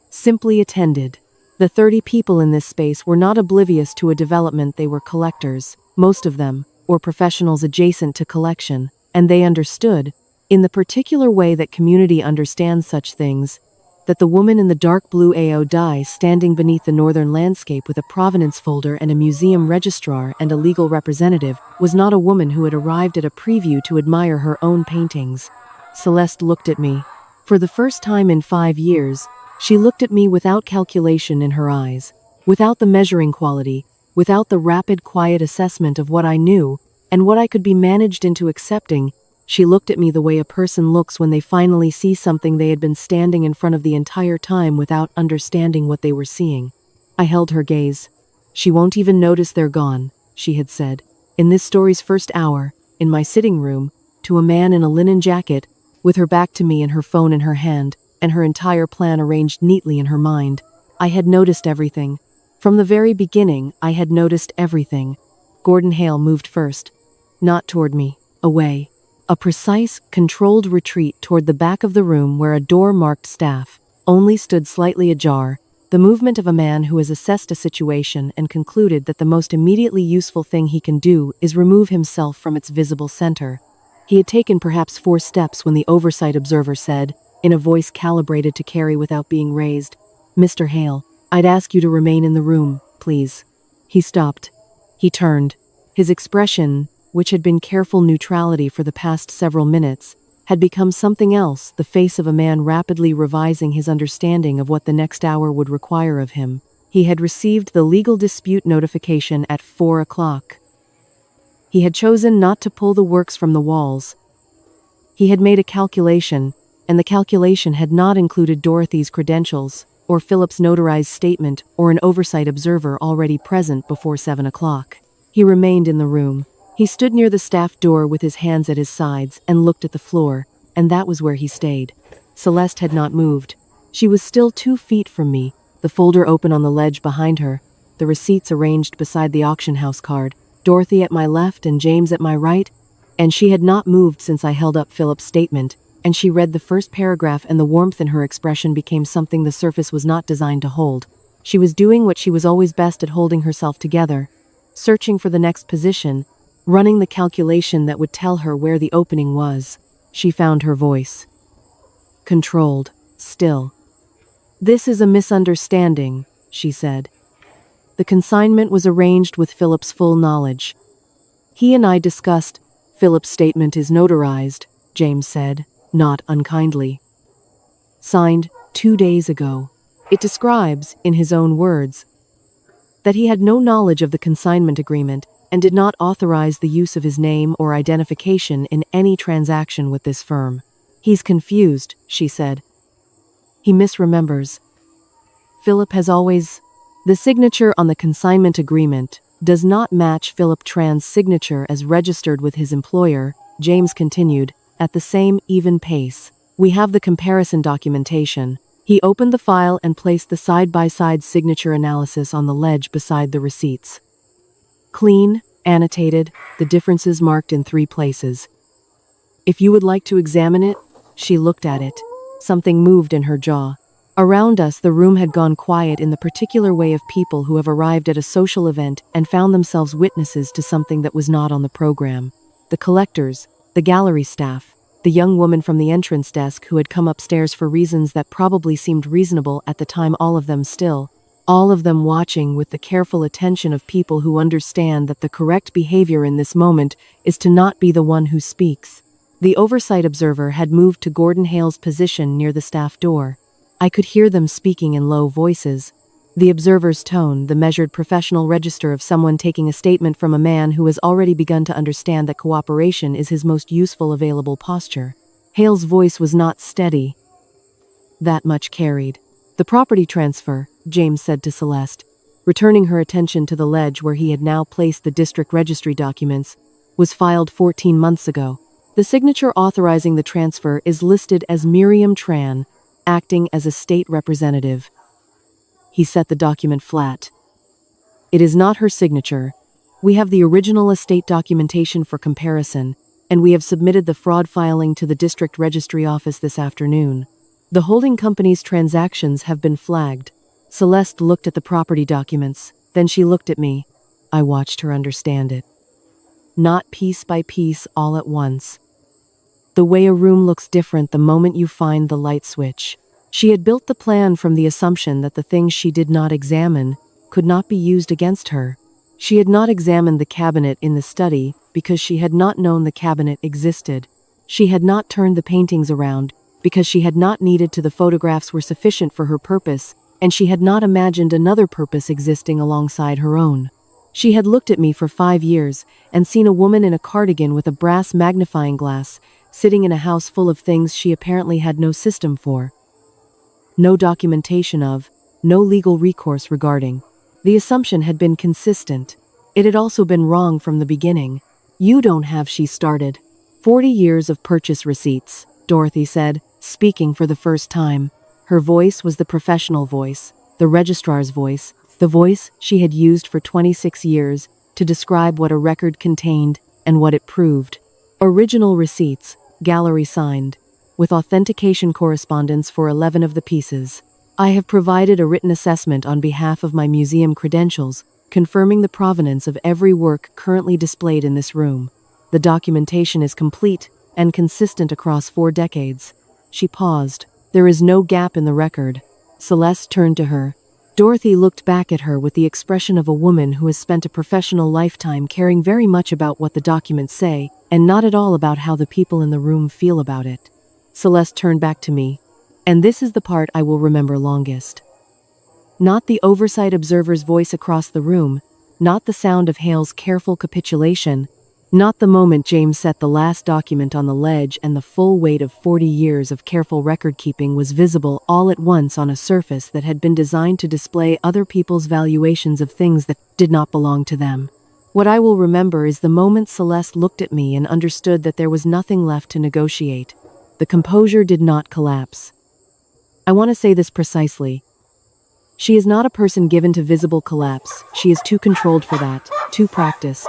Simply attended. The 30 people in this space were not oblivious to a development. They were collectors, most of them, or professionals adjacent to collection, and they understood, in the particular way that community understands such things, that the woman in the dark blue AO dye standing beneath the northern landscape with a provenance folder and a museum registrar and a legal representative was not a woman who had arrived at a preview to admire her own paintings. Celeste looked at me. For the first time in 5 years, she looked at me without calculation in her eyes, without the measuring quality, without the rapid, quiet assessment of what I knew and what I could be managed into accepting. She looked at me the way a person looks when they finally see something they had been standing in front of the entire time without understanding what they were seeing. I held her gaze. "She won't even notice they're gone," she had said, in this story's first hour, in my sitting room, to a man in a linen jacket, with her back to me and her phone in her hand, and her entire plan arranged neatly in her mind. I had noticed everything. From the very beginning, I had noticed everything. Gordon Hale moved first. Not toward me. Away. A precise, controlled retreat toward the back of the room where a door marked staff only stood slightly ajar, the movement of a man who has assessed a situation and concluded that the most immediately useful thing he can do is remove himself from its visible center. He had taken perhaps 4 steps when the oversight observer said, in a voice calibrated to carry without being raised, "Mr. Hale, I'd ask you to remain in the room, please." He stopped. He turned. His expression, which had been careful neutrality for the past several minutes, had become something else, the face of a man rapidly revising his understanding of what the next hour would require of him. He had received the legal dispute notification at 4 o'clock. He had chosen not to pull the works from the walls. He had made a calculation, and the calculation had not included Dorothy's credentials, or Philip's notarized statement, or an oversight observer already present before 7 o'clock. He remained in the room. He stood near the staff door with his hands at his sides and looked at the floor, and that was where he stayed. Celeste had not moved. She was still 2 feet from me, the folder open on the ledge behind her, the receipts arranged beside the auction house card, Dorothy at my left and James at my right, and she had not moved since I held up Philip's statement, and she read the first paragraph, and the warmth in her expression became something the surface was not designed to hold. She was doing what she was always best at, holding herself together, searching for the next position, running the calculation that would tell her where the opening was. She found her voice. Controlled, still. "This is a misunderstanding," she said. The consignment was arranged with Philip's full knowledge. He and I discussed. "Philip's statement is notarized," James said, not unkindly. "Signed 2 days ago. It describes, in his own words, that he had no knowledge of the consignment agreement and did not authorize the use of his name or identification in any transaction with this firm. He's confused," she said. "He misremembers. Philip has always..." The signature on the consignment agreement does not match Philip Tran's signature as registered with his employer, James continued, at the same even pace. "We have the comparison documentation." He opened the file and placed the side-by-side signature analysis on the ledge beside the receipts. Clean, annotated, the differences marked in 3 places. "If you would like to examine it," she looked at it. Something moved in her jaw. Around us, the room had gone quiet in the particular way of people who have arrived at a social event and found themselves witnesses to something that was not on the program. The collectors, the gallery staff, the young woman from the entrance desk who had come upstairs for reasons that probably seemed reasonable at the time, all of them watching with the careful attention of people who understand that the correct behavior in this moment is to not be the one who speaks. The oversight observer had moved to Gordon Hale's position near the staff door. I could hear them speaking in low voices. The observer's tone, the measured professional register of someone taking a statement from a man who has already begun to understand that cooperation is his most useful available posture. Hale's voice was not steady. That much carried. The property transfer, James said to Celeste, returning her attention to the ledge where he had now placed the district registry documents, was filed 14 months ago. The signature authorizing the transfer is listed as Miriam Tran, acting as a state representative. He set the document flat. It is not her signature. We have the original estate documentation for comparison, and we have submitted the fraud filing to the district registry office this afternoon. The holding company's transactions have been flagged. Celeste looked at the property documents, then she looked at me. I watched her understand it. Not piece by piece all at once. The way a room looks different the moment you find the light switch. She had built the plan from the assumption that the things she did not examine could not be used against her. She had not examined the cabinet in the study because she had not known the cabinet existed. She had not turned the paintings around because she had not needed to. The photographs were sufficient for her purpose, and she had not imagined another purpose existing alongside her own. She had looked at me for 5 years and seen a woman in a cardigan with a brass magnifying glass, sitting in a house full of things she apparently had no system for. No documentation of, no legal recourse regarding. The assumption had been consistent. It had also been wrong from the beginning. You don't have, she started. 40 years of purchase receipts, Dorothy said, speaking for the first time. Her voice was the professional voice, the registrar's voice, the voice she had used for 26 years to describe what a record contained and what it proved. Original receipts, gallery signed, with authentication correspondence for 11 of the pieces. I have provided a written assessment on behalf of my museum credentials, confirming the provenance of every work currently displayed in this room. The documentation is complete and consistent across 4 decades. She paused. There is no gap in the record. Celeste turned to her. Dorothy looked back at her with the expression of a woman who has spent a professional lifetime caring very much about what the documents say, and not at all about how the people in the room feel about it. Celeste turned back to me. And this is the part I will remember longest. Not the oversight observer's voice across the room, not the sound of Hale's careful capitulation, not the moment James set the last document on the ledge and the full weight of 40 years of careful record-keeping was visible all at once on a surface that had been designed to display other people's valuations of things that did not belong to them. What I will remember is the moment Celeste looked at me and understood that there was nothing left to negotiate. The composure did not collapse. I want to say this precisely. She is not a person given to visible collapse. She is too controlled for that, too practiced.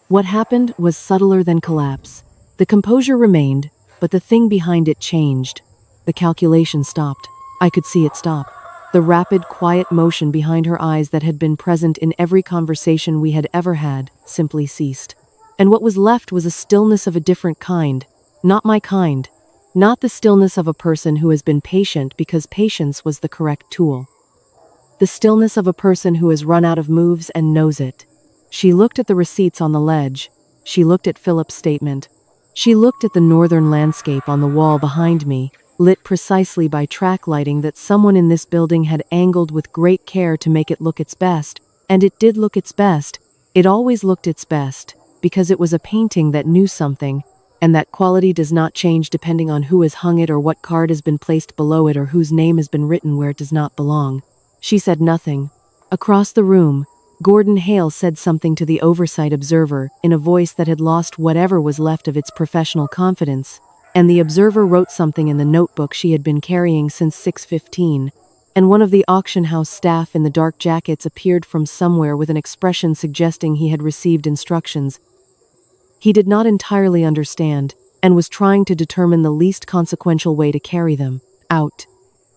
What happened was subtler than collapse. The composure remained, but the thing behind it changed. The calculation stopped. I could see it stop. The rapid, quiet motion behind her eyes that had been present in every conversation we had ever had simply ceased. And what was left was a stillness of a different kind. Not my kind. Not the stillness of a person who has been patient because patience was the correct tool. The stillness of a person who has run out of moves and knows it. She looked at the receipts on the ledge. She looked at Philip's statement. She looked at the northern landscape on the wall behind me, lit precisely by track lighting that someone in this building had angled with great care to make it look its best, and it did look its best. It always looked its best, because it was a painting that knew something, and that quality does not change depending on who has hung it or what card has been placed below it or whose name has been written where it does not belong. She said nothing. Across the room, Gordon Hale said something to the oversight observer in a voice that had lost whatever was left of its professional confidence, and the observer wrote something in the notebook she had been carrying since 6:15, and one of the auction house staff in the dark jackets appeared from somewhere with an expression suggesting he had received instructions. He did not entirely understand, and was trying to determine the least consequential way to carry them out.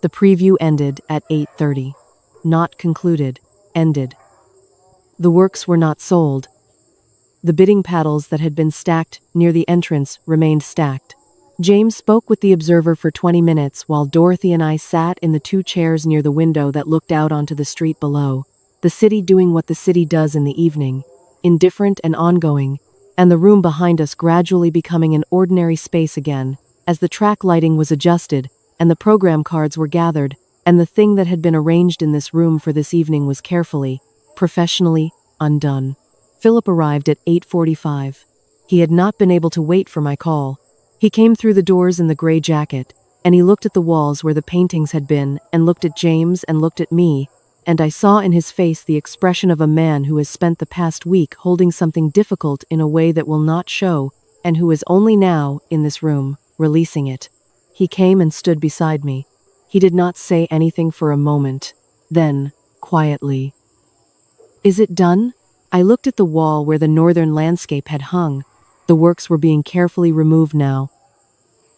The preview ended at 8:30. Not concluded. Ended. The works were not sold. The bidding paddles that had been stacked near the entrance remained stacked. James spoke with the observer for 20 minutes while Dorothy and I sat in the two chairs near the window that looked out onto the street below. The city doing what the city does in the evening, indifferent and ongoing, and the room behind us gradually becoming an ordinary space again, as the track lighting was adjusted, and the program cards were gathered, and the thing that had been arranged in this room for this evening was carefully, professionally, undone. Philip arrived at 8:45. He had not been able to wait for my call. He came through the doors in the gray jacket, and he looked at the walls where the paintings had been, and looked at James and looked at me, and I saw in his face the expression of a man who has spent the past week holding something difficult in a way that will not show, and who is only now, in this room, releasing it. He came and stood beside me. He did not say anything for a moment. Then, quietly, "Is it done?" I looked at the wall where the northern landscape had hung. The works were being carefully removed now.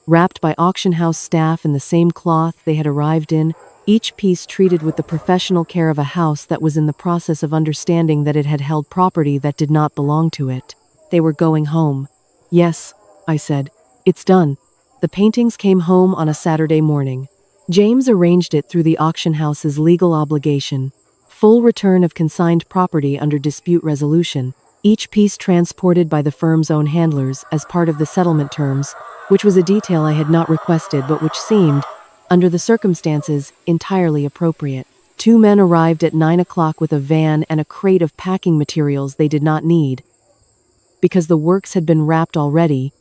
Wrapped by auction house staff in the same cloth they had arrived in, each piece treated with the professional care of a house that was in the process of understanding that it had held property that did not belong to it. They were going home. "Yes," I said. "It's done." The paintings came home on a Saturday morning. James arranged it through the auction house's legal obligation. Full return of consigned property under dispute resolution, each piece transported by the firm's own handlers as part of the settlement terms, which was a detail I had not requested but which seemed, under the circumstances, entirely appropriate. 2 men arrived at 9 o'clock with a van and a crate of packing materials they did not need, because the works had been wrapped already,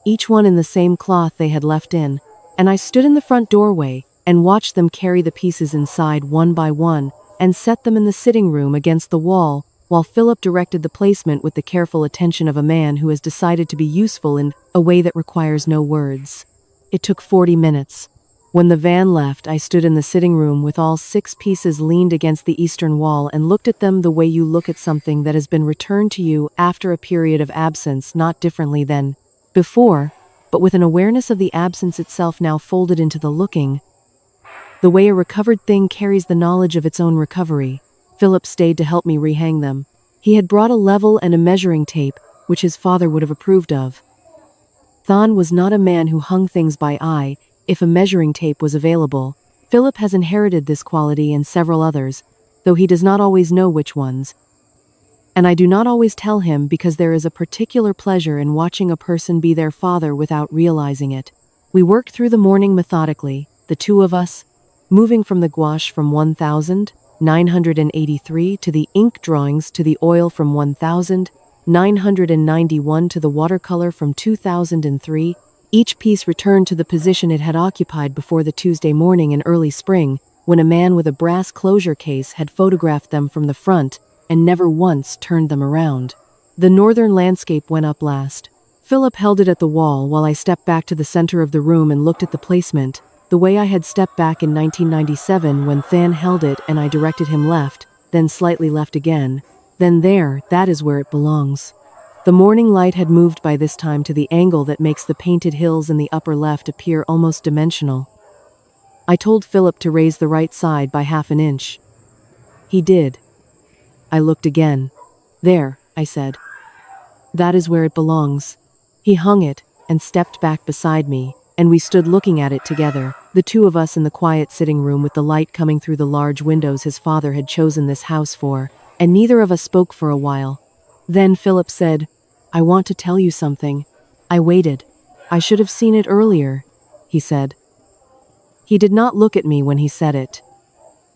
each one in the same cloth they had left in, and I stood in the front doorway and watched them carry the pieces inside one by one and set them in the sitting room against the wall, while Philip directed the placement with the careful attention of a man who has decided to be useful in a way that requires no words. It took 40 minutes. When the van left, I stood in the sitting room with all 6 pieces leaned against the eastern wall and looked at them the way you look at something that has been returned to you after a period of absence, not differently than before, but with an awareness of the absence itself now folded into the looking, the way a recovered thing carries the knowledge of its own recovery. Philip stayed to help me rehang them. He had brought a level and a measuring tape, which his father would have approved of. Thon was not a man who hung things by eye if a measuring tape was available. Philip has inherited this quality and several others, though he does not always know which ones. And I do not always tell him because there is a particular pleasure in watching a person be their father without realizing it. We worked through the morning methodically, the two of us, moving from the gouache from 1983 to the ink drawings to the oil from 1991 to the watercolor from 2003, each piece returned to the position it had occupied before the Tuesday morning in early spring, when a man with a brass closure case had photographed them from the front and never once turned them around. The northern landscape went up last. Philip held it at the wall while I stepped back to the center of the room and looked at the placement, the way I had stepped back in 1997 when Than held it and I directed him left, then slightly left again. Then there, that is where it belongs. The morning light had moved by this time to the angle that makes the painted hills in the upper left appear almost dimensional. I told Philip to raise the right side by 1/2 an inch. He did. I looked again. "There," I said. "That is where it belongs." He hung it and stepped back beside me, and we stood looking at it together, the two of us in the quiet sitting room with the light coming through the large windows his father had chosen this house for, and neither of us spoke for a while. Then Philip said, "I want to tell you something." I waited. "I should have seen it earlier," he said. He did not look at me when he said it.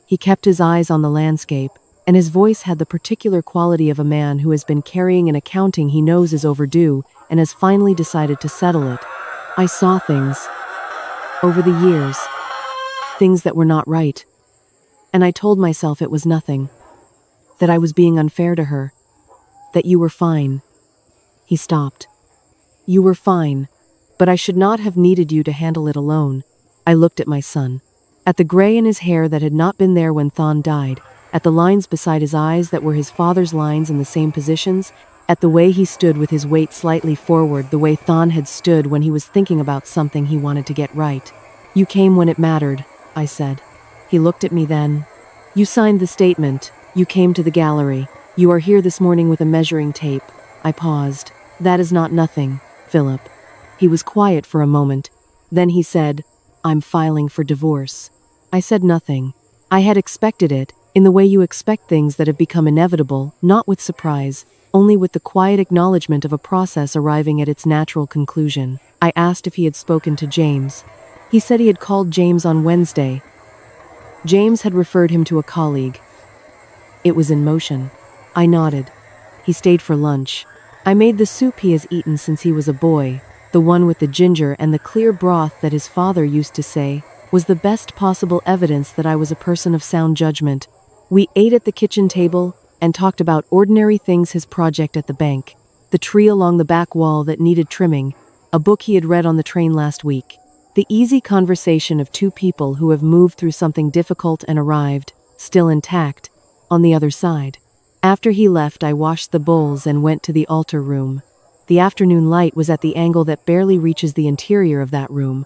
He kept his eyes on the landscape, and his voice had the particular quality of a man who has been carrying an accounting he knows is overdue and has finally decided to settle it. I saw things, over the years, things that were not right, and I told myself it was nothing, that I was being unfair to her, that you were fine. He stopped. "You were fine, but I should not have needed you to handle it alone." I looked at my son, at the gray in his hair that had not been there when Thon died, at the lines beside his eyes that were his father's lines in the same positions, at the way he stood with his weight slightly forward, the way Thon had stood when he was thinking about something he wanted to get right. "You came when it mattered," I said. He looked at me then. You signed the statement. You came to the gallery. You are here this morning with a measuring tape. I paused. That is not nothing, Philip. He was quiet for a moment. Then he said, I'm filing for divorce. I said nothing. I had expected it, in the way you expect things that have become inevitable, not with surprise, only with the quiet acknowledgement of a process arriving at its natural conclusion. I asked if he had spoken to James. He said he had called James on Wednesday. James had referred him to a colleague. It was in motion. I nodded. He stayed for lunch. I made the soup he has eaten since he was a boy, the one with the ginger and the clear broth that his father used to say was the best possible evidence that I was a person of sound judgment. We ate at the kitchen table and talked about ordinary things, his project at the bank, the tree along the back wall that needed trimming, a book he had read on the train last week. The easy conversation of two people who have moved through something difficult and arrived, still intact, on the other side. After he left, I washed the bowls and went to the altar room. The afternoon light was at the angle that barely reaches the interior of that room,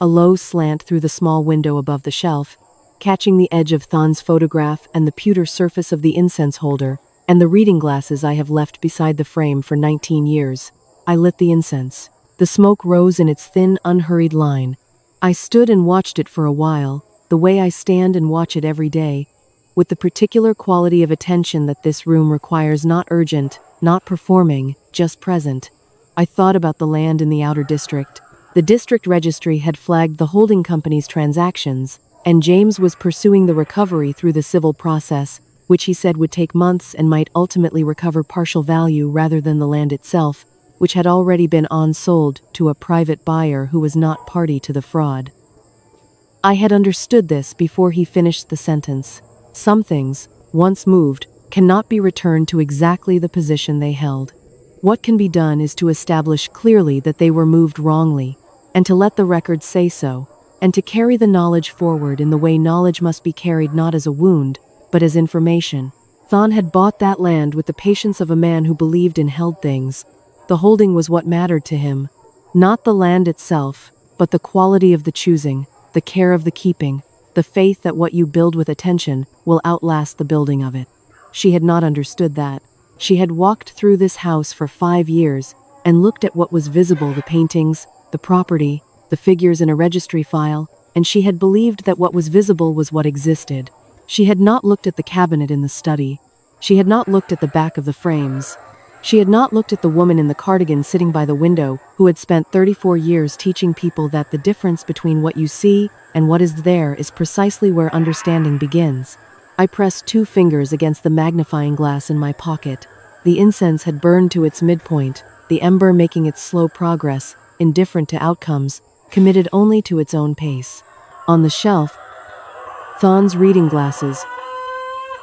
a low slant through the small window above the shelf, catching the edge of Thon's photograph and the pewter surface of the incense holder, and the reading glasses I have left beside the frame for 19 years. I lit the incense. The smoke rose in its thin, unhurried line. I stood and watched it for a while, the way I stand and watch it every day, with the particular quality of attention that this room requires, not urgent, not performing, just present. I thought about the land in the outer district. The district registry had flagged the holding company's transactions, and James was pursuing the recovery through the civil process, which he said would take months and might ultimately recover partial value rather than the land itself, which had already been on-sold to a private buyer who was not party to the fraud. I had understood this before he finished the sentence. Some things, once moved, cannot be returned to exactly the position they held. What can be done is to establish clearly that they were moved wrongly, and to let the record say so, and to carry the knowledge forward in the way knowledge must be carried, not as a wound, but as information. Thon had bought that land with the patience of a man who believed in held things. The holding was what mattered to him, not the land itself, but the quality of the choosing, the care of the keeping, the faith that what you build with attention will outlast the building of it. She had not understood that. She had walked through this house for 5 years and looked at what was visible, the paintings, the property, the figures in a registry file, and she had believed that what was visible was what existed. She had not looked at the cabinet in the study. She had not looked at the back of the frames. She had not looked at the woman in the cardigan sitting by the window who had spent 34 years teaching people that the difference between what you see and what is there is precisely where understanding begins. I pressed 2 fingers against the magnifying glass in my pocket. The incense had burned to its midpoint, the ember making its slow progress, indifferent to outcomes, committed only to its own pace. On the shelf, Thon's reading glasses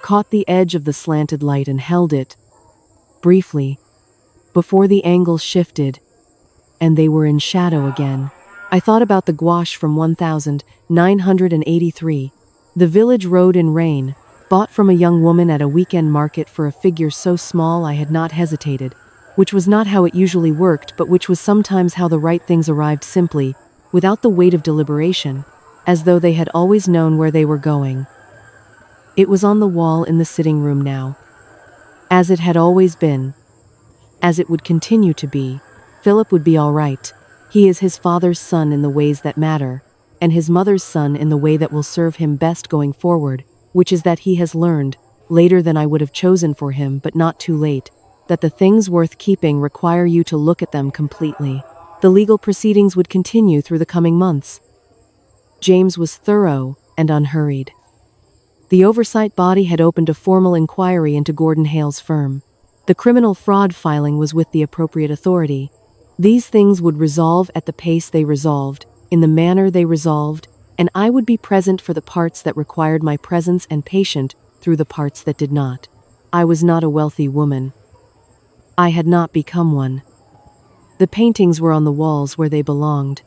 caught the edge of the slanted light and held it, briefly, before the angle shifted, and they were in shadow again. I thought about the gouache from 1983, the village road in rain, bought from a young woman at a weekend market for a figure so small I had not hesitated, which was not how it usually worked, but which was sometimes how the right things arrived simply, without the weight of deliberation, as though they had always known where they were going. It was on the wall in the sitting room now. As it had always been. As it would continue to be. Philip would be all right. He is his father's son in the ways that matter, and his mother's son in the way that will serve him best going forward, which is that he has learned, later than I would have chosen for him but not too late, that the things worth keeping require you to look at them completely. The legal proceedings would continue through the coming months. James was thorough and unhurried. The oversight body had opened a formal inquiry into Gordon Hale's firm. The criminal fraud filing was with the appropriate authority. These things would resolve at the pace they resolved, in the manner they resolved, and I would be present for the parts that required my presence and patient through the parts that did not. I was not a wealthy woman. I had not become one. The paintings were on the walls where they belonged.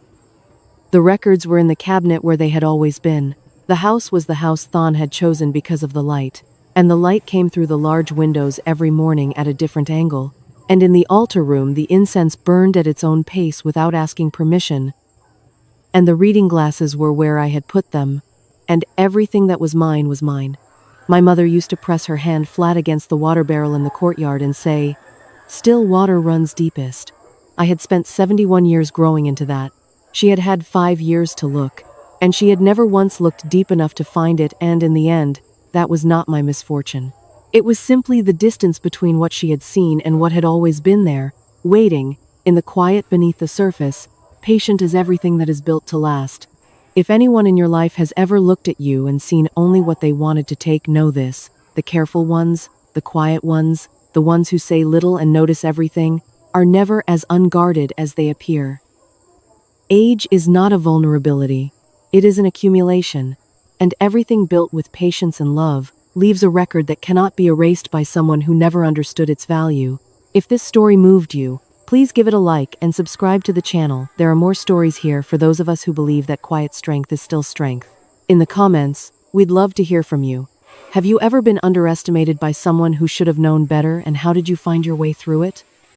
The records were in the cabinet where they had always been. The house was the house Thon had chosen because of the light, and the light came through the large windows every morning at a different angle, and in the altar room the incense burned at its own pace without asking permission, and the reading glasses were where I had put them, and everything that was mine was mine. My mother used to press her hand flat against the water barrel in the courtyard and say, "Still water runs deepest." I had spent 71 years growing into that. She had had 5 years to look, and she had never once looked deep enough to find it, and in the end, that was not my misfortune. It was simply the distance between what she had seen and what had always been there, waiting, in the quiet beneath the surface, patient as everything that is built to last. If anyone in your life has ever looked at you and seen only what they wanted to take, know this: the careful ones, the quiet ones, the ones who say little and notice everything, are never as unguarded as they appear. Age is not a vulnerability, it is an accumulation, and everything built with patience and love leaves a record that cannot be erased by someone who never understood its value. If this story moved you, please give it a like and subscribe to the channel. There are more stories here for those of us who believe that quiet strength is still strength. In the comments, we'd love to hear from you. Have you ever been underestimated by someone who should have known better, and how did you find your way through it?